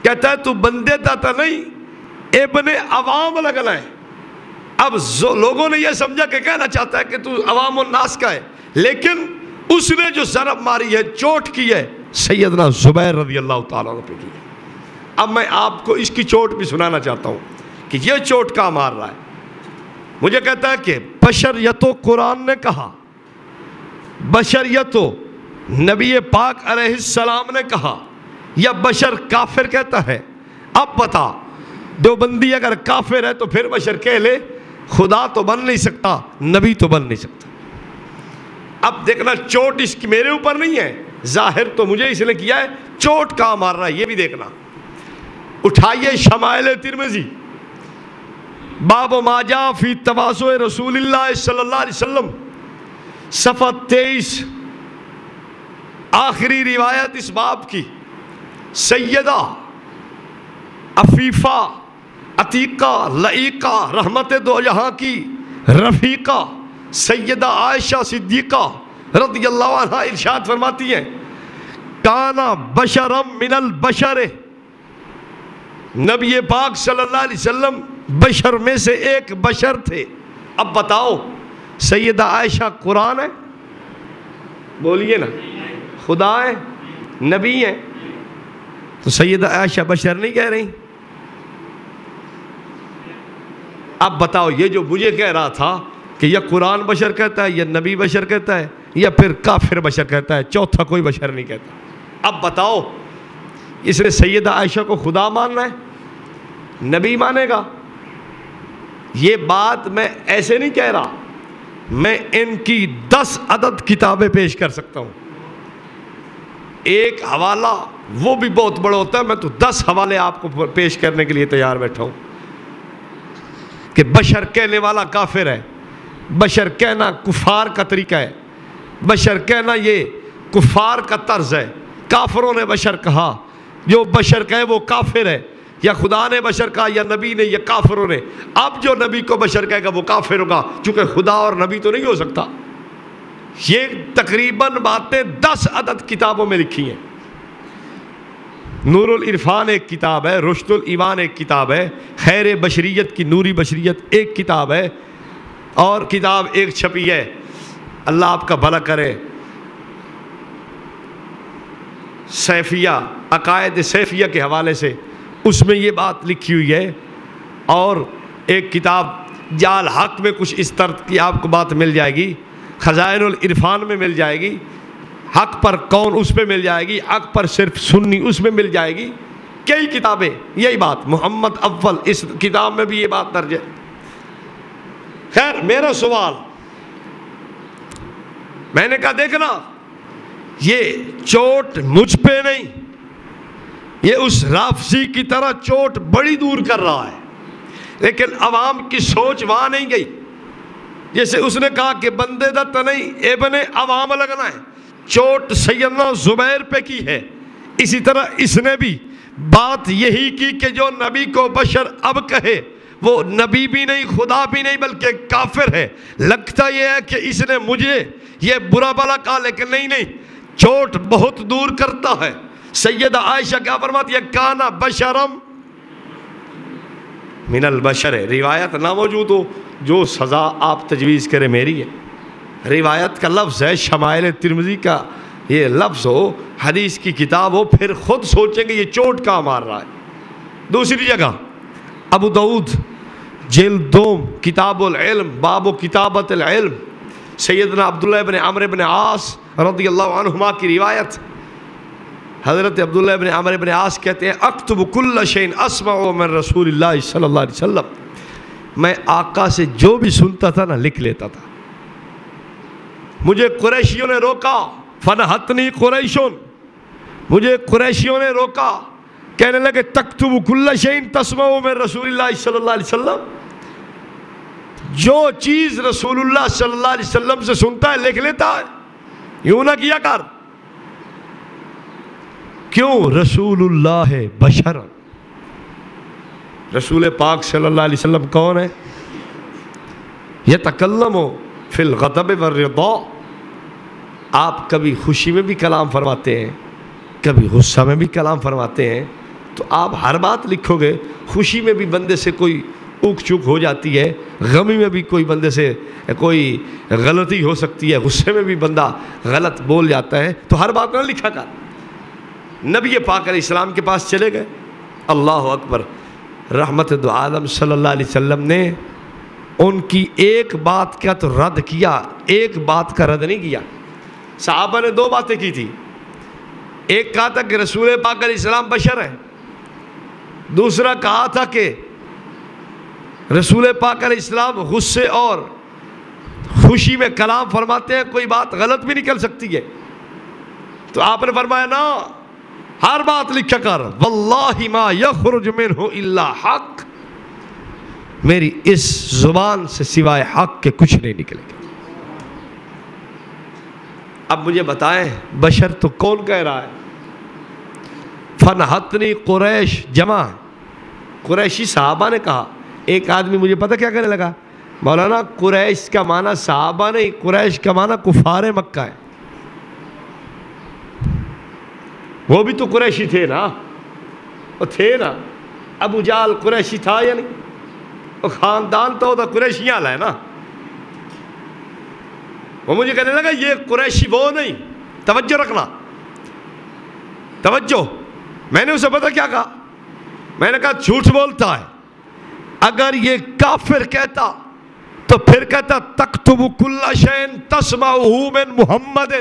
کہتا ہے تو بندے داتا نہیں، ابن عوام لگنا ہے۔ اب لوگوں نے یہ سمجھا کہ کہنا چاہتا ہے کہ تو عوام الناس کا ہے، لیکن اس نے جو ضرب ماری ہے، چوٹ کی ہے، سیدنا زبیر رضی اللہ تعالیٰ عنہ پہ کی ہے۔ اب میں آپ کو اس کی چوٹ بھی سنانا چاہتا ہوں کہ یہ چوٹ کہاں مار رہا ہے۔ مجھے کہتا ہے کہ بشریتو قرآن نے کہا، بشریتو نبی پاک علیہ السلام نے کہا، یا بشر کافر کہتا ہے؟ اب بتا، دیوبندی اگر کافر ہے تو پھر بشر کہہ لے، خدا تو بن نہیں سکتا، نبی تو بن نہیں سکتا۔ اب دیکھنا چوٹ اس کی میرے اوپر نہیں ہے، ظاہر تو مجھے اس نے کیا ہے، چوٹ کہاں مار رہا ہے یہ بھی دیکھنا۔ اٹھائیے شمائل ترمذی، باب ما جاء فی تواضع رسول اللہ صلی اللہ علیہ وسلم، صفحہ 23، آخری روایت اس باب کی، سیدہ عفیفہ عتیقہ لعیقہ رحمت دو جہاں کی رفیقہ سیدہ عائشہ صدیقہ رضی اللہ عنہ ارشاد فرماتی ہیں، کانا بشرم من البشر، نبی پاک صلی اللہ علیہ وسلم بشر میں سے ایک بشر تھے۔ اب بتاؤ، سیدہ عائشہ قرآن ہے؟ بولیے نا، خدا ہے، نبی ہے، تو سیدہ عائشہ بشر نہیں کہہ رہی؟ اب بتاؤ، یہ جو مجھے کہہ رہا تھا کہ یا قرآن بشر کہتا ہے، یا نبی بشر کہتا ہے، یا پھر کافر بشر کہتا ہے، چوتھا کوئی بشر نہیں کہتا۔ اب بتاؤ، اس نے سیدہ عائشہ کو خدا ماننا ہے، نبی مانے گا؟ یہ بات میں ایسے نہیں کہہ رہا، میں ان کی 10 عدد کتابیں پیش کر سکتا ہوں۔ ایک حوالہ وہ بھی بہت بڑا ہوتا ہے، میں تو 10 حوالے آپ کو پیش کرنے کے لیے تیار بیٹھا ہوں کہ بشر کہنے والا کافر ہے، بشر کہنا کفار کا طریقہ ہے، بشر کہنا یہ کفار کا طرز ہے، کافروں نے بشر کہا، جو بشر کہے وہ کافر ہے، یا خدا نے بشر کہا، یا نبی نے، یا کافروں نے۔ اب جو نبی کو بشر کہے گا وہ کافر ہوگا، چونکہ خدا اور نبی تو نہیں ہو سکتا۔ یہ تقریباً باتیں 10 عدد کتابوں میں لکھی ہیں۔ نور العرفان ایک کتاب ہے، رشد الایمان ایک کتاب ہے، خیر بشریت کی نوری بشریت ایک کتاب ہے، اور کتاب ایک چھپی ہے، اللہ آپ کا بھلا کرے، سیفیہ، عقائد سیفیہ کے حوالے سے، اس میں یہ بات لکھی ہوئی ہے۔ اور ایک کتاب جال حق میں کچھ اس طرح کی آپ کو بات مل جائے گی، خزائن العرفان میں مل جائے گی، حق پر کون اس میں مل جائے گی، حق پر صرف سنی اس میں مل جائے گی۔ کئی کتابیں یہی بات، محمد اول اس کتاب میں بھی یہ بات درج ہے۔ خیر میرا سوال، میں نے کہا دیکھنا یہ چوٹ مجھ پہ نہیں، یہ اس رافضی کی طرح چوٹ بڑی دور کر رہا ہے، لیکن عوام کی سوچ وہاں نہیں گئی۔ جیسے اس نے کہا کہ بندے دا تنئی ابن عوام لگنا ہے، چوٹ سیدنا زبیر پہ کی ہے، اسی طرح اس نے بھی بات یہی کی کہ جو نبی کو بشر اب کہے وہ نبی بھی نہیں، خدا بھی نہیں، بلکہ کافر ہے۔ لگتا یہ ہے کہ اس نے مجھے یہ برا بلا کہا، لیکن نہیں، چوٹ بہت دور کرتا ہے۔ سیدہ عائشہ کیا فرماتی ہے؟ کانا بشرم من البشر، روایت نہ موجود ہو، جو سزا آپ تجویز کرے میری ہے۔ روایت کا لفظ ہے، شمائل ترمذی کا یہ لفظ ہو، حدیث کی کتاب ہو، پھر خود سوچیں گے یہ چوٹ کہاں مار رہا ہے۔ دوسری جگہ ابو داؤد جلد 2 کتاب العلم باب کتابت العلم، سیدنا عبداللہ بن عمرو بن عاص رضی اللہ عنہما کی روایت، حضرت عبداللہ بن عمرو بن عاص کہتے ہیں اکتب کل شیء اسمع من رسول اللہ صلی اللہ علیہ وسلم، میں آقا سے جو بھی سنتا تھا نا لکھ لیتا تھا۔ مجھے قریشیوں نے روکا، فنہتنی قریشون، مجھے قریشیوں نے روکا، کہنے لگے تکتب کل شیء تسمع من رسول اللہ صلی اللہ علیہ وسلم، جو چیز رسول اللہ صلی اللہ علیہ وسلم سے سنتا ہے لکھ لیتا ہے، یوں نہ کیا کر۔ کیوں؟ رسول اللہ بشر، رسول پاک صلی اللہ علیہ وسلم کون ہے؟ یتکلم فی الغضب والرضا، آپ کبھی خوشی میں بھی کلام فرماتے ہیں، کبھی غصہ میں بھی کلام فرماتے ہیں، تو آپ ہر بات لکھو گے۔ خوشی میں بھی بندے سے کوئی اوک چوک ہو جاتی ہے، غمی میں بھی کوئی بندے سے کوئی غلطی ہو سکتی ہے، غصے میں بھی بندہ غلط بول جاتا ہے، تو ہر بات نہ لکھا کر۔ نبی پاک علیہ السلام کے پاس چلے گئے، اللہ اکبر، رحمت دو عالم صلی اللہ علیہ وسلم نے ان کی ایک بات کا تو رد کیا، ایک بات کا رد نہیں کیا۔ صحابہ نے 2 باتیں کی تھی، ایک کہا تھا کہ رسول پاک علیہ السلام بشر ہے، دوسرا کہا تھا کہ رسول پاک علیہ السلام غصے اور خوشی میں کلام فرماتے ہیں، کوئی بات غلط بھی نکل سکتی ہے۔ تو آپ نے فرمایا نا، ہر بات لکھا کر، واللہ ما یخرج منہ الا حق، میری اس زبان سے سوائے حق کے کچھ نہیں نکلے گا۔ اب مجھے بتائیں بشر تو کون کہہ رہا ہے؟ فنہتنی قریش، جمع قریشی صحابہ نے کہا۔ ایک آدمی مجھے پتہ کیا کہنے لگا؟ مولانا قریش کا معنی صحابہ نہیں، قریش کا معنی کفار مکہ ہے۔ وہ بھی تو قریشی تھے نا، وہ تھے نا، ابو جہل قریشی تھا یا نہیں؟ وہ خاندان تو قریشیاں والا ہے نا۔ وہ مجھے کہنے لگا یہ قریشی وہ نہیں، توجہ رکھنا، توجہ۔ میں نے اسے پتہ کیا کہا؟ میں نے کہا جھوٹ بولتا ہے، اگر یہ کافر کہتا تو پھر کہتا تکتب کل شیء تسمعہ من محمد،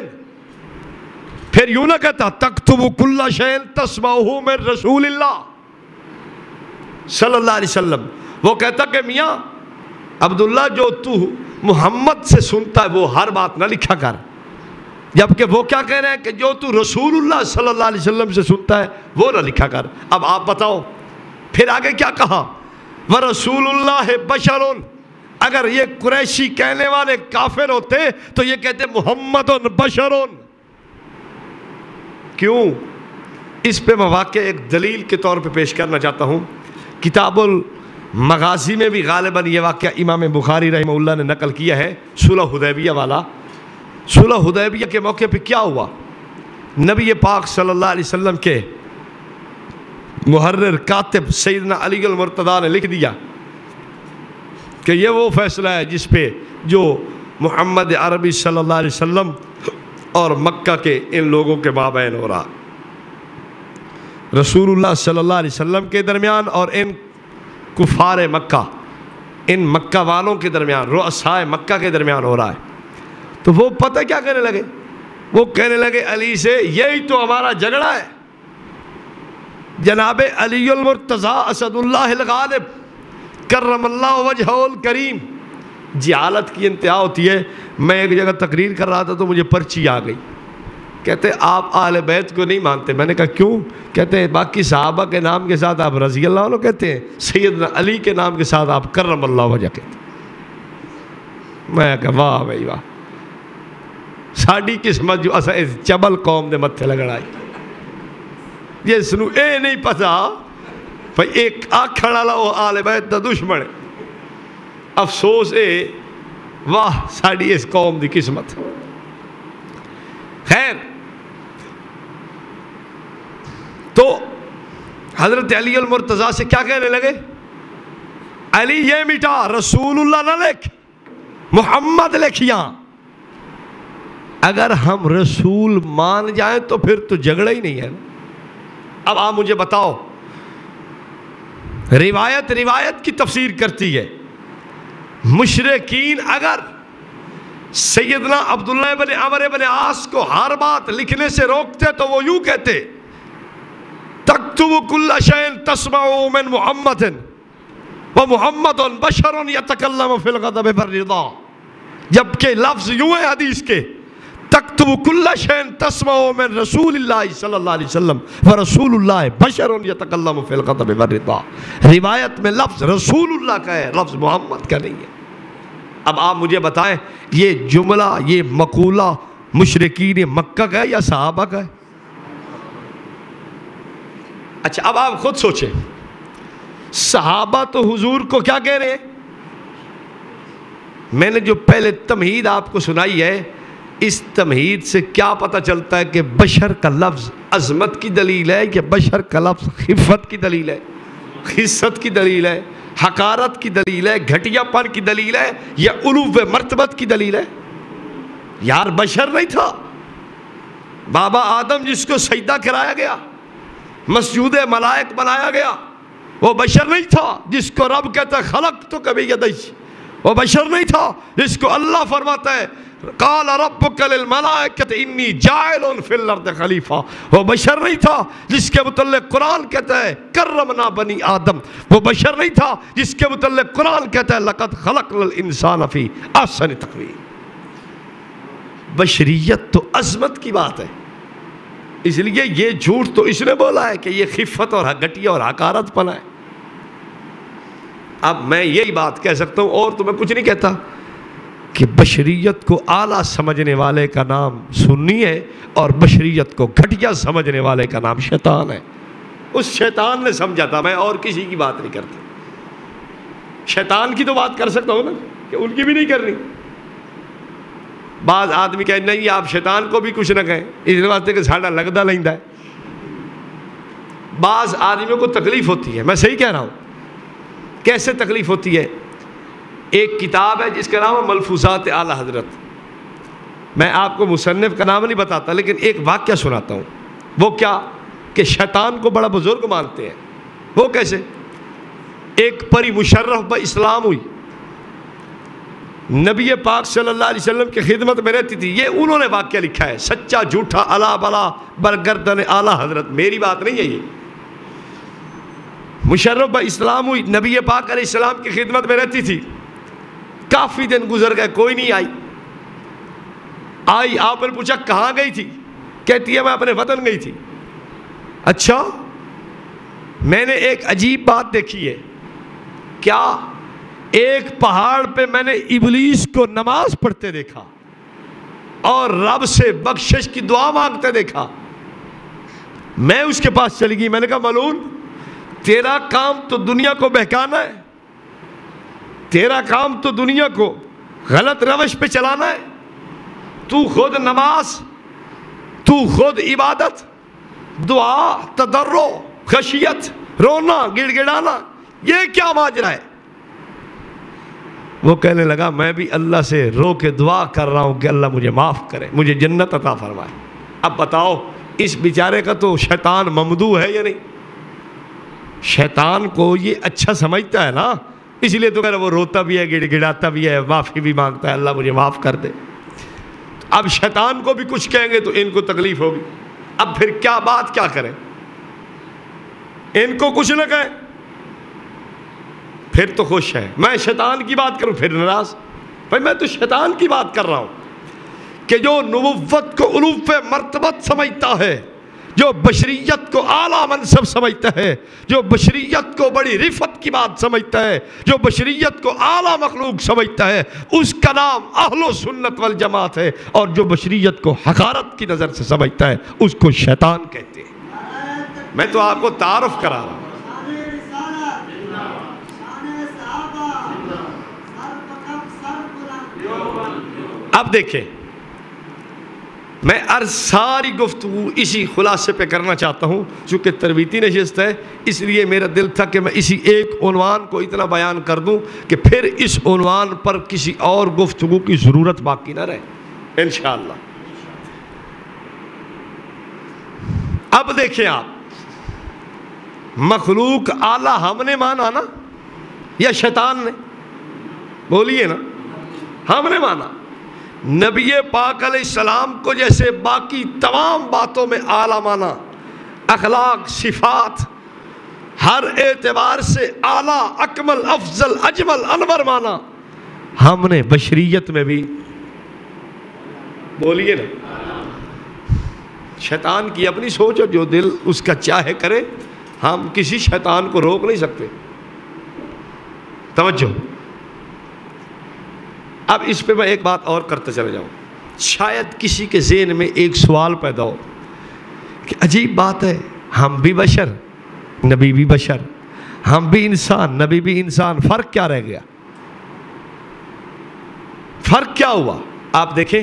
پھر یوں نہ کہتا تکتب کل شیء تسمعہ من رسول اللہ صلی اللہ علیہ وسلم۔ وہ کہتا کہ میاں عبداللہ جو تو محمد سے سنتا ہے وہ ہر بات نہ لکھا کر، جبکہ وہ کیا کہہ رہے ہیں کہ جو تو رسول اللہ صلی اللہ علیہ وسلم سے سنتا ہے وہ نہ لکھا کر۔ اب آپ بتاؤ پھر آگے کیا کہا؟ وَرَسُولُ اللَّهِ بَشَرٌ، اگر یہ قریشی کہنے والے کافر ہوتے تو یہ کہتے محمد بشرٌ۔ کیوں؟ اس پہ میں واقع ایک دلیل کے طور پہ پیش کرنا چاہتا ہوں۔ کتاب المغازی میں بھی غالباً یہ واقعہ امام بخاری رحمہ اللہ نے نقل کیا ہے، صلح حدیبیہ والا۔ صلح حدیبیہ کے موقع پہ کیا ہوا؟ نبی پاک صلی اللہ علیہ وسلم کے محرر کاتب سیدنا علی المرتضیٰ نے لکھ دیا کہ یہ وہ فیصلہ ہے جس پہ جو محمد عربی صلی اللہ علیہ وسلم اور مکہ کے ان لوگوں کے مابین ہو رہا، رسول اللہ صلی اللہ علیہ وسلم کے درمیان اور ان کفار مکہ، ان مکہ والوں کے درمیان، رؤسائے مکہ کے درمیان ہو رہا ہے۔ تو وہ پتہ کیا کہنے لگے؟ وہ کہنے لگے علی سے یہی تو ہمارا جھگڑا ہے، جناب علی المرتضی اسد اللہ الغالب کرم اللہ وجہہ الکریم، جہالت کی انتہا ہوتی ہے۔ میں ایک جگہ تقریر کر رہا تھا تو مجھے پرچی آ گئی، کہتے آپ اہل بیت کو نہیں مانتے۔ میں نے کہا کیوں؟ کہتے ہیں باقی صحابہ کے نام کے ساتھ آپ رضی اللہ عنہ کہتے ہیں، سیدنا علی کے نام کے ساتھ آپ کرم اللہ وجہ کہتے ہیں۔ میں کہا واہ بھائی واہ، ساڑی قسمت جو اسا اس چبل قوم دے متھے لگڑائی، یہ سنو اے نہیں پتا بھائی ایک آکھڑ والا وہ آل بیت دا دشمن ہے۔ افسوس اے واہ ساڑی اس قوم دی قسمت۔ خیر، تو حضرت علی المرتضیٰ سے کیا کہنے لگے؟ علی یہ مٹا، رسول اللہ نہ لکھ، محمد لکھیاں۔ اگر ہم رسول مان جائیں تو پھر تو جھگڑا ہی نہیں ہے۔ اب آپ مجھے بتاؤ، روایت کی تفسیر کرتی ہے، مشرکین اگر سیدنا عبداللہ بن عمر بن عاص کو ہر بات لکھنے سے روکتے تو وہ یوں کہتے تکتب کل شیء تسمع من محمد ومحمد بشر یتکلم فی الغضب والرضا، جبکہ لفظ یوں ہے حدیث کے تکتب کل شیء تسمع من رسول اللہ صلی اللہ علیہ وسلم ورسول اللہ بشر یتکلم فی الغضب والرضا۔ روایت میں لفظ رسول اللہ کا ہے، لفظ محمد کا نہیں ہے۔ اب آپ مجھے بتائیں یہ جملہ، یہ مقولہ مشرکین مکہ کا ہے یا صحابہ کا ہے؟ اچھا اب آپ خود سوچیں، صحابہ تو حضور کو کیا کہہ رہے ہیں؟ میں نے جو پہلے تمہید آپ کو سنائی ہے، اس تمہید سے کیا پتہ چلتا ہے کہ بشر کا لفظ عظمت کی دلیل ہے یا بشر کا لفظ خفت کی دلیل ہے، خست کی دلیل ہے، حقارت کی دلیل ہے، گھٹیا پن کی دلیل ہے، یا علو مرتبت کی دلیل ہے؟ یار بشر نہیں تھا۔ بابا آدم جس کو سجدہ کرایا گیا، مسجود ملائک بنایا گیا، وہ بشر نہیں تھا جس کو رب کہتا ہے خلق تو کبھی یدی، وہ بشر نہیں تھا جس کو اللہ فرماتا ہے قال ربک للملائکۃ انی جاعل فی الارض خلیفہ، وہ بشر نہیں تھا جس کے متعلق قرآن کہتا ہے کرمنا بنی آدم، وہ بشر نہیں تھا جس کے متعلق قرآن کہتا ہے لقد خلقنا الانسان فی احسن تقویم۔ بشریت تو عظمت کی بات ہے، اس لیے یہ جھوٹ تو اس نے بولا ہے کہ یہ خفت اور گھٹیا اور حقارت پنا ہے۔ اب میں یہی بات کہہ سکتا ہوں اور تو میں کچھ نہیں کہتا کہ بشریت کو اعلیٰ سمجھنے والے کا نام سنی ہے اور بشریت کو گھٹیا سمجھنے والے کا نام شیطان ہے۔ اس شیطان نے سمجھا تھا، میں اور کسی کی بات نہیں کرتا۔ شیطان کی تو بات کر سکتا ہوں نا، کہ ان کی بھی نہیں کرنی۔ بعض آدمی کہیں نہیں آپ شیطان کو بھی کچھ نہ کہیں، اس واسطے کہ ساڑھا لگدا لیندہ ہے۔ بعض آدمیوں کو تکلیف ہوتی ہے، میں صحیح کہہ رہا ہوں۔ کیسے تکلیف ہوتی ہے؟ ایک کتاب ہے جس کا نام ہے ملفوظات اعلیٰ حضرت، میں آپ کو مصنف کا نام نہیں بتاتا لیکن ایک واقعہ سناتا ہوں۔ وہ کیا کہ شیطان کو بڑا بزرگ مانتے ہیں۔ وہ کیسے؟ ایک پری مشرف با اسلام ہوئی، نبی پاک صلی اللہ علیہ وسلم کی خدمت میں رہتی تھی۔ یہ انہوں نے واقعہ لکھا ہے، سچا جھوٹا الا بلا برگردن اعلیٰ حضرت، میری بات نہیں ہے یہ۔ مشرف با اسلام ہوئی، نبی پاک علیہ السلام کی خدمت میں رہتی تھی۔ کافی دن گزر گئے، کوئی نہیں آئی۔ آپ نے پوچھا کہاں گئی تھی؟ کہتی ہے میں اپنے وطن گئی تھی۔ اچھا، میں نے ایک عجیب بات دیکھی ہے۔ کیا؟ ایک پہاڑ پہ میں نے ابلیس کو نماز پڑھتے دیکھا اور رب سے بخشش کی دعا مانگتے دیکھا۔ میں اس کے پاس چلی گئی، میں نے کہا ملعون، تیرا کام تو دنیا کو بہکانا ہے، تیرا کام تو دنیا کو غلط روش پہ چلانا ہے۔ تو خود نماز، تو خود عبادت، دعا، تضرع، خشیت، رونا، گڑ گڑانا، یہ کیا ماجرا ہے؟ وہ کہنے لگا میں بھی اللہ سے رو کے دعا کر رہا ہوں کہ اللہ مجھے معاف کرے، مجھے جنت عطا فرمائے۔ اب بتاؤ اس بیچارے کا تو شیطان ممدوح ہے یا نہیں؟ شیطان کو یہ اچھا سمجھتا ہے نا، اس لیے تو وہ روتا بھی ہے، گڑ گڑاتا بھی ہے، معافی بھی مانگتا ہے اللہ مجھے معاف کر دے۔ اب شیطان کو بھی کچھ کہیں گے تو ان کو تکلیف ہوگی۔ اب پھر کیا بات کیا کریں؟ ان کو کچھ نہ کہیں پھر تو خوش ہے. میں شیطان کی بات کروں پھر ناراض. بھائی میں تو شیطان کی بات کر رہا ہوں کہ جو نبوت کو علوف مرتبت سمجھتا ہے، جو بشریت کو اعلیٰ منصب سمجھتا ہے، جو بشریت کو بڑی رفعت کی بات سمجھتا ہے، جو بشریت کو اعلیٰ مخلوق سمجھتا ہے، اس کا نام اہل و سنت والجماعت ہے. اور جو بشریت کو حقارت کی نظر سے سمجھتا ہے اس کو شیطان کہتے ہیں. میں تو آپ کو تعارف کرا رہا ہوں. اب دیکھیں، میں ساری گفتگو اسی خلاصے پہ کرنا چاہتا ہوں. چونکہ تربیتی نشست ہے اس لیے میرا دل تھا کہ میں اسی ایک عنوان کو اتنا بیان کر دوں کہ پھر اس عنوان پر کسی اور گفتگو کی ضرورت باقی نہ رہے انشاءاللہ. اب دیکھیں آپ، مخلوق اعلیٰ ہم نے مانا نا یا شیطان نے؟ بولیے نا. ہم نے مانا. نبی پاک علیہ السلام کو جیسے باقی تمام باتوں میں اعلیٰ مانا، اخلاق، صفات، ہر اعتبار سے اعلیٰ، اکمل، افضل، اجمل، انور مانا، ہم نے بشریت میں بھی. بولیے نا. شیطان کی اپنی سوچ ہے، جو دل اس کا چاہے کرے. ہم کسی شیطان کو روک نہیں سکتے. توجہ. اب اس پہ میں ایک بات اور کرتے چلے جاؤں. شاید کسی کے ذہن میں ایک سوال پیدا ہو کہ عجیب بات ہے، ہم بھی بشر، نبی بھی بشر، ہم بھی انسان، نبی بھی انسان، فرق کیا رہ گیا؟ فرق کیا ہوا؟ آپ دیکھیں،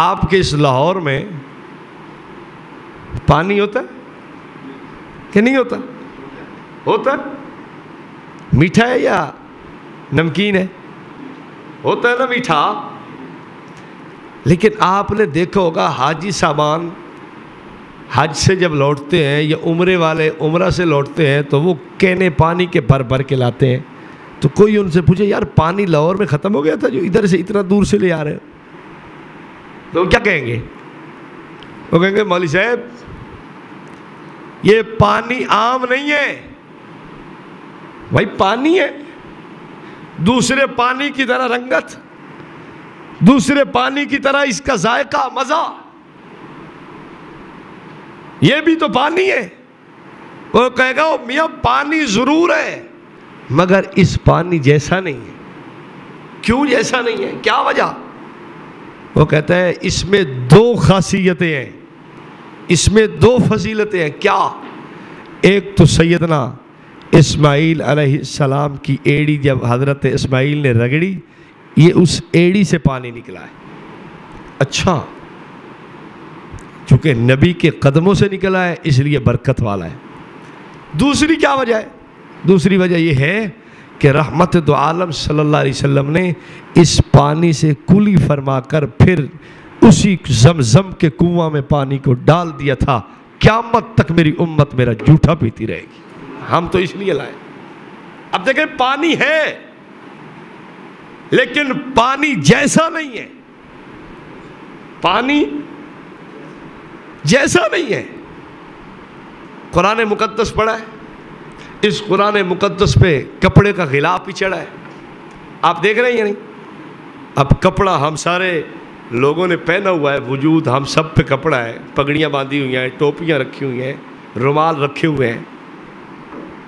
آپ کے اس لاہور میں پانی ہوتا ہے کہ نہیں ہوتا؟ ہوتا ہے. میٹھا ہے یا نمکین ہے؟ ہوتا ہے نا میٹھا. لیکن آپ نے دیکھا ہوگا حاجی صاحبان حج سے جب لوٹتے ہیں یا عمرے والے عمرہ سے لوٹتے ہیں تو وہ کینے پانی کے بھر بھر کے لاتے ہیں. تو کوئی ان سے پوچھے یار پانی لاہور میں ختم ہو گیا تھا جو ادھر سے اتنا دور سے لے آ رہے ہو؟ تو کیا کہیں گے؟ وہ کہیں گے مولوی صاحب یہ پانی عام نہیں ہے. بھائی پانی ہے، دوسرے پانی کی طرح رنگت، دوسرے پانی کی طرح اس کا ذائقہ، مزہ، یہ بھی تو پانی ہے. وہ کہے گا میاں پانی ضرور ہے مگر اس پانی جیسا نہیں ہے. کیوں جیسا نہیں ہے؟ کیا وجہ؟ وہ کہتا ہے اس میں دو خاصیتیں ہیں، اس میں دو فضیلتیں ہیں. کیا؟ ایک تو سیدنا اسماعیل علیہ السلام کی ایڑی جب حضرت اسماعیل نے رگڑی، یہ اس ایڑی سے پانی نکلا ہے. اچھا، چونکہ نبی کے قدموں سے نکلا ہے اس لیے برکت والا ہے. دوسری کیا وجہ ہے؟ دوسری وجہ یہ ہے کہ رحمت دو عالم صلی اللہ علیہ وسلم نے اس پانی سے کلی فرما کر پھر اسی زمزم کے کنواں میں پانی کو ڈال دیا تھا. قیامت تک میری امت میرا جھوٹا پیتی رہے گی. ہم تو اس لیے لائے. اب دیکھیں پانی ہے لیکن پانی جیسا نہیں ہے. پانی جیسا نہیں ہے. قرآن مقدس پڑھا ہے، اس قرآن مقدس پہ کپڑے کا غلاف بھی چڑھا ہے. آپ دیکھ رہے ہیں یا نہیں؟ اب کپڑا ہم سارے لوگوں نے پہنا ہوا ہے، وجود ہم سب پہ کپڑا ہے، پگڑیاں باندھی ہوئی ہیں، ٹوپیاں رکھی ہوئی ہیں، رومال رکھے ہوئے ہیں.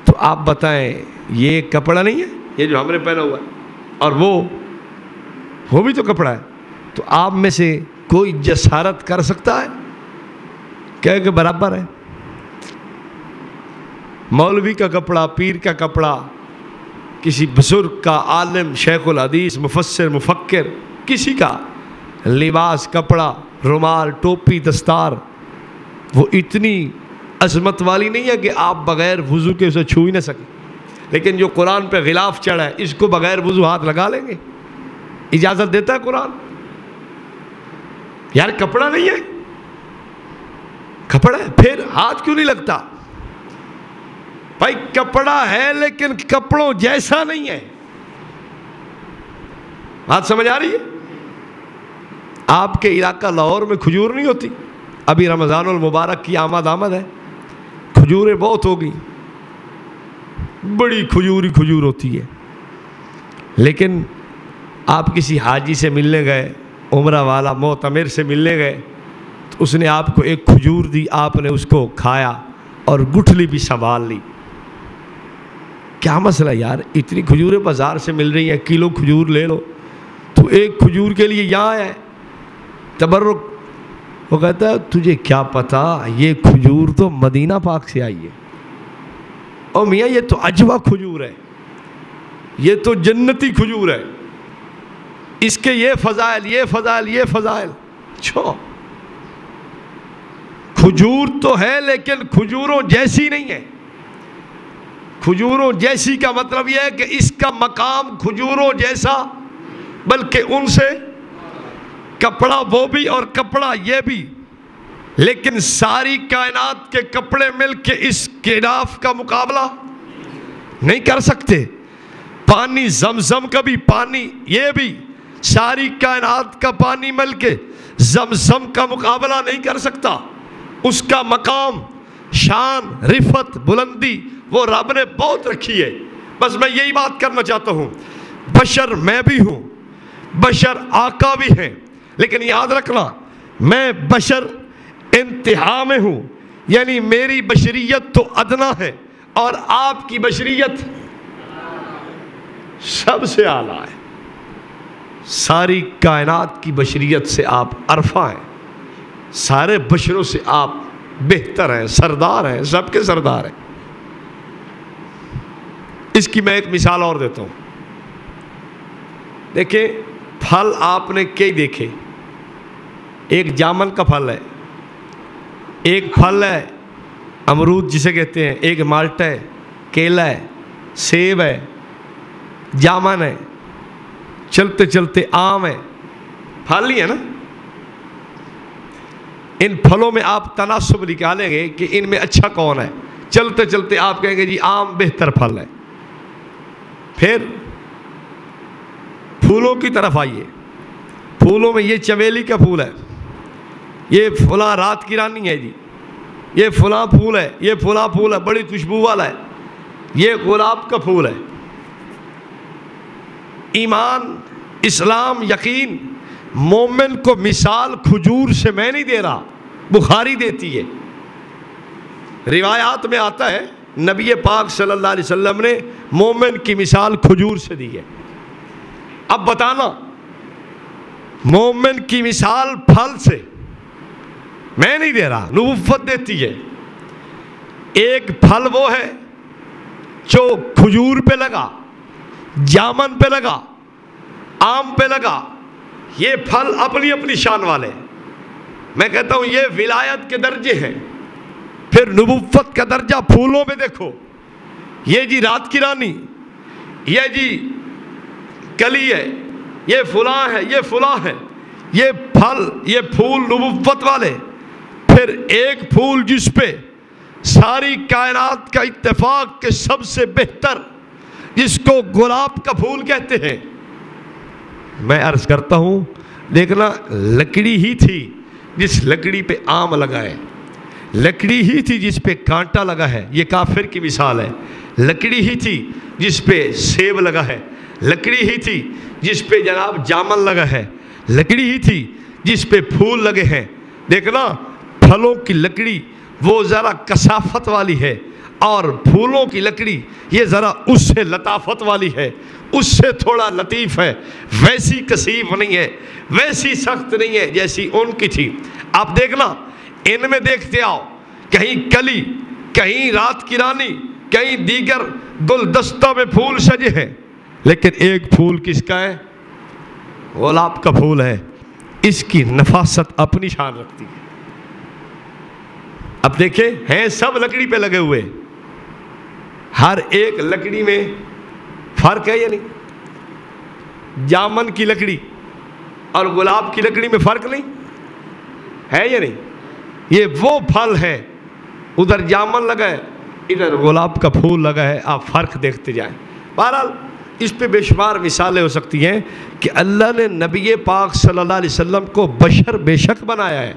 تو آپ بتائیں یہ کپڑا نہیں ہے یہ جو ہم نے پہنا ہوا ہے؟ اور وہ بھی تو کپڑا ہے. تو آپ میں سے کوئی جسارت کر سکتا ہے کہ برابر ہے؟ مولوی کا کپڑا، پیر کا کپڑا، کسی بزرگ کا، عالم، شیخ الحدیث، مفسر، مفکر، کسی کا لباس، کپڑا، رومال، ٹوپی، دستار، وہ اتنی عظمت والی نہیں ہے کہ آپ بغیر وضو کے اسے چھو ہی نہ سکیں. لیکن جو قرآن پہ غلاف چڑھا ہے اس کو بغیر وضو ہاتھ لگا لیں گے؟ اجازت دیتا ہے قرآن؟ یار کپڑا نہیں ہے، کپڑا ہے، پھر ہاتھ کیوں نہیں لگتا؟ بھائی کپڑا ہے لیکن کپڑوں جیسا نہیں ہے. بات سمجھ آ رہی ہے؟ آپ کے علاقہ لاہور میں کھجور نہیں ہوتی؟ ابھی رمضان المبارک کی آمد ہے، کھجوریں بہت ہوگی، بڑی کھجور ہوتی ہے، لیکن آپ کسی حاجی سے ملنے گئے، عمرہ والا معتمر سے ملنے گئے، تو اس نے آپ کو ایک کھجور دی، آپ نے اس کو کھایا اور گٹھلی بھی سنبھال لی۔ کیا مسئلہ یار، اتنی کھجوریں بازار سے مل رہی ہیں، کلو کھجور لے لو، تو ایک کھجور کے لیے یہاں ہے تبرک۔ وہ کہتا ہے تجھے کیا پتا یہ کھجور تو مدینہ پاک سے آئی ہے، اور میاں یہ تو عجوہ کھجور ہے، یہ تو جنتی کھجور ہے، اس کے یہ فضائل یہ فضائل یہ فضائل۔ چھو کھجور تو ہے لیکن کھجوروں جیسی نہیں ہے۔ کھجوروں جیسی کا مطلب یہ ہے کہ اس کا مقام کھجوروں جیسا، بلکہ ان سے کپڑا وہ بھی اور کپڑا یہ بھی، لیکن ساری کائنات کے کپڑے مل کے اس غلاف کا مقابلہ نہیں کر سکتے۔ پانی زمزم کا بھی، پانی یہ بھی، ساری کائنات کا پانی مل کے زمزم کا مقابلہ نہیں کر سکتا۔ اس کا مقام، شان، رفعت، بلندی وہ رب نے بہت رکھی ہے۔ بس میں یہی بات کرنا چاہتا ہوں، بشر میں بھی ہوں، بشر آقا بھی ہیں، لیکن یاد رکھنا میں بشر انتہا میں ہوں، یعنی میری بشریت تو ادنا ہے اور آپ کی بشریت سب سے اعلیٰ ہے۔ ساری کائنات کی بشریت سے آپ عرفہ ہیں، سارے بشروں سے آپ بہتر ہیں، سردار ہیں، سب کے سردار ہیں۔ اس کی میں ایک مثال اور دیتا ہوں۔ دیکھیں پھل آپ نے کئی دیکھے، ایک جامن کا پھل ہے، ایک پھل ہے امرود جسے کہتے ہیں، ایک مالٹا ہے، کیلا ہے، سیب ہے، جامن ہے، چلتے چلتے آم ہے، پھل ہی ہے نا۔ ان پھلوں میں آپ تناسب نکالیں گے کہ ان میں اچھا کون ہے، چلتے چلتے آپ کہیں گے جی آم بہتر پھل ہے۔ پھر پھولوں کی طرف آئیے، پھولوں میں یہ چمیلی کا پھول ہے، یہ فلاں رات کی رانی ہے جی، یہ فلاں پھول ہے، یہ فلاں پھول ہے بڑی خوشبو والا ہے، یہ گلاب کا پھول ہے۔ ایمان، اسلام، یقین، مومن کو مثال کھجور سے میں نہیں دے رہا، بخاری دیتی ہے۔ روایات میں آتا ہے نبی پاک صلی اللہ علیہ وسلم نے مومن کی مثال کھجور سے دی ہے۔ اب بتانا، مومن کی مثال پھل سے میں نہیں دے رہا، نبوت دیتی ہے۔ ایک پھل وہ ہے جو کھجور پہ لگا، جامن پہ لگا، آم پہ لگا، یہ پھل اپنی اپنی شان والے ہیں۔ میں کہتا ہوں یہ ولایت کے درجے ہیں۔ پھر نبوت کا درجہ پھولوں میں دیکھو، یہ جی رات کی رانی، یہ جی کلی ہے، یہ فلاں ہے، یہ فلاں ہے، یہ پھل، یہ پھول نبوت والے۔ پھر ایک پھول جس پہ ساری کائنات کا اتفاق کہ سب سے بہتر، جس کو گلاب کا پھول کہتے ہیں۔ میں عرض کرتا ہوں دیکھنا، لکڑی ہی تھی جس لکڑی پہ آم لگا ہے، لکڑی ہی تھی جس پہ کانٹا لگا ہے، یہ کافر کی مثال ہے۔ لکڑی ہی تھی جس پہ سیب لگا ہے، لکڑی ہی تھی جس پہ جناب جامن لگا ہے، لکڑی ہی تھی جس پہ پھول لگے ہیں۔ دیکھنا پھلوں کی لکڑی وہ ذرا کثافت والی ہے، اور پھولوں کی لکڑی یہ ذرا اس سے لطافت والی ہے، اس سے تھوڑا لطیف ہے، ویسی کثیف نہیں ہے، ویسی سخت نہیں ہے جیسی ان کی تھی۔ آپ دیکھنا ان میں دیکھتے آؤ، کہیں کلی، کہیں رات کی رانی، کہیں دیگر گلدستہ میں پھول سجے ہیں، لیکن ایک پھول کس کا ہے؟ گلاب کا پھول ہے۔ اس کی نفاست اپنی شان رکھتی ہے۔ اب دیکھیں ہیں سب لکڑی پہ لگے ہوئے، ہر ایک لکڑی میں فرق ہے یا نہیں؟ جامن کی لکڑی اور گلاب کی لکڑی میں فرق نہیں ہے یا نہیں؟ یہ وہ پھل ہے، ادھر جامن لگا ہے، ادھر گلاب کا پھول لگا ہے، آپ فرق دیکھتے جائیں۔ بہرحال اس پہ بے شمار مثالیں ہو سکتی ہیں کہ اللہ نے نبی پاک صلی اللہ علیہ وسلم کو بشر بے شک بنایا ہے،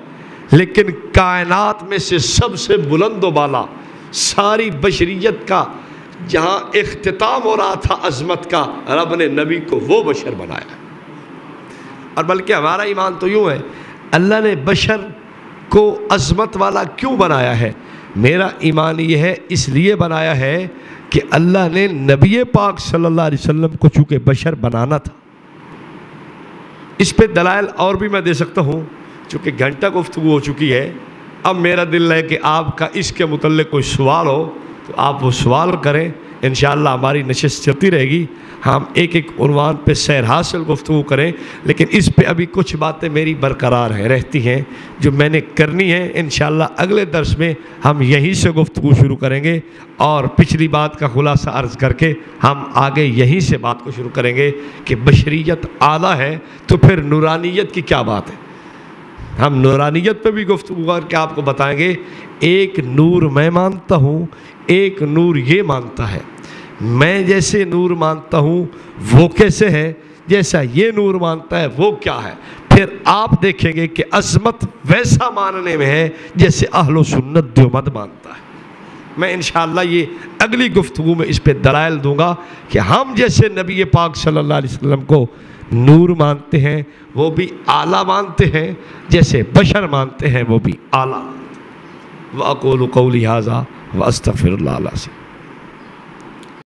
لیکن کائنات میں سے سب سے بلند و بالا، ساری بشریت کا جہاں اختتام ہو رہا تھا عظمت کا، رب نے نبی کو وہ بشر بنایا۔ اور بلکہ ہمارا ایمان تو یوں ہے، اللہ نے بشر کو عظمت والا کیوں بنایا ہے؟ میرا ایمان یہ ہے اس لیے بنایا ہے کہ اللہ نے نبی پاک صلی اللہ علیہ وسلم کو چونکہ بشر بنانا تھا۔ اس پہ دلائل اور بھی میں دے سکتا ہوں، چونکہ گھنٹہ گفتگو ہو چکی ہے۔ اب میرا دل ہے کہ آپ کا اس کے متعلق کوئی سوال ہو تو آپ وہ سوال کریں، انشاءاللہ ہماری نشست چلتی رہے گی، ہم ایک ایک عنوان پہ سیر حاصل گفتگو کریں، لیکن اس پہ ابھی کچھ باتیں میری برقرار ہیں، رہتی ہیں جو میں نے کرنی ہے۔ انشاءاللہ اگلے درس میں ہم یہیں سے گفتگو شروع کریں گے، اور پچھلی بات کا خلاصہ عرض کر کے ہم آگے یہیں سے بات کو شروع کریں گے کہ بشریت اعلیٰ ہے تو پھر نورانیت کی کیا بات ہے۔ ہم نورانیت پہ بھی گفتگو کر کے آپ کو بتائیں گے، ایک نور میں مانتا ہوں، ایک نور یہ مانتا ہے۔ میں جیسے نور مانتا ہوں وہ کیسے ہے، جیسا یہ نور مانتا ہے وہ کیا ہے۔ پھر آپ دیکھیں گے کہ عظمت ویسا ماننے میں ہے جیسے اہل و سنت دیوبند مانتا ہے۔ میں انشاءاللہ یہ اگلی گفتگو میں اس پہ دلائل دوں گا کہ ہم جیسے نبی پاک صلی اللہ علیہ وسلم کو نور مانتے ہیں وہ بھی اعلیٰ مانتے ہیں، جیسے بشر مانتے ہیں وہ بھی اعلیٰ۔ وَأَقُولُ قَوْلِي هَذَا وَأَسْتَغْفِرُ اللَّهَ العظیم۔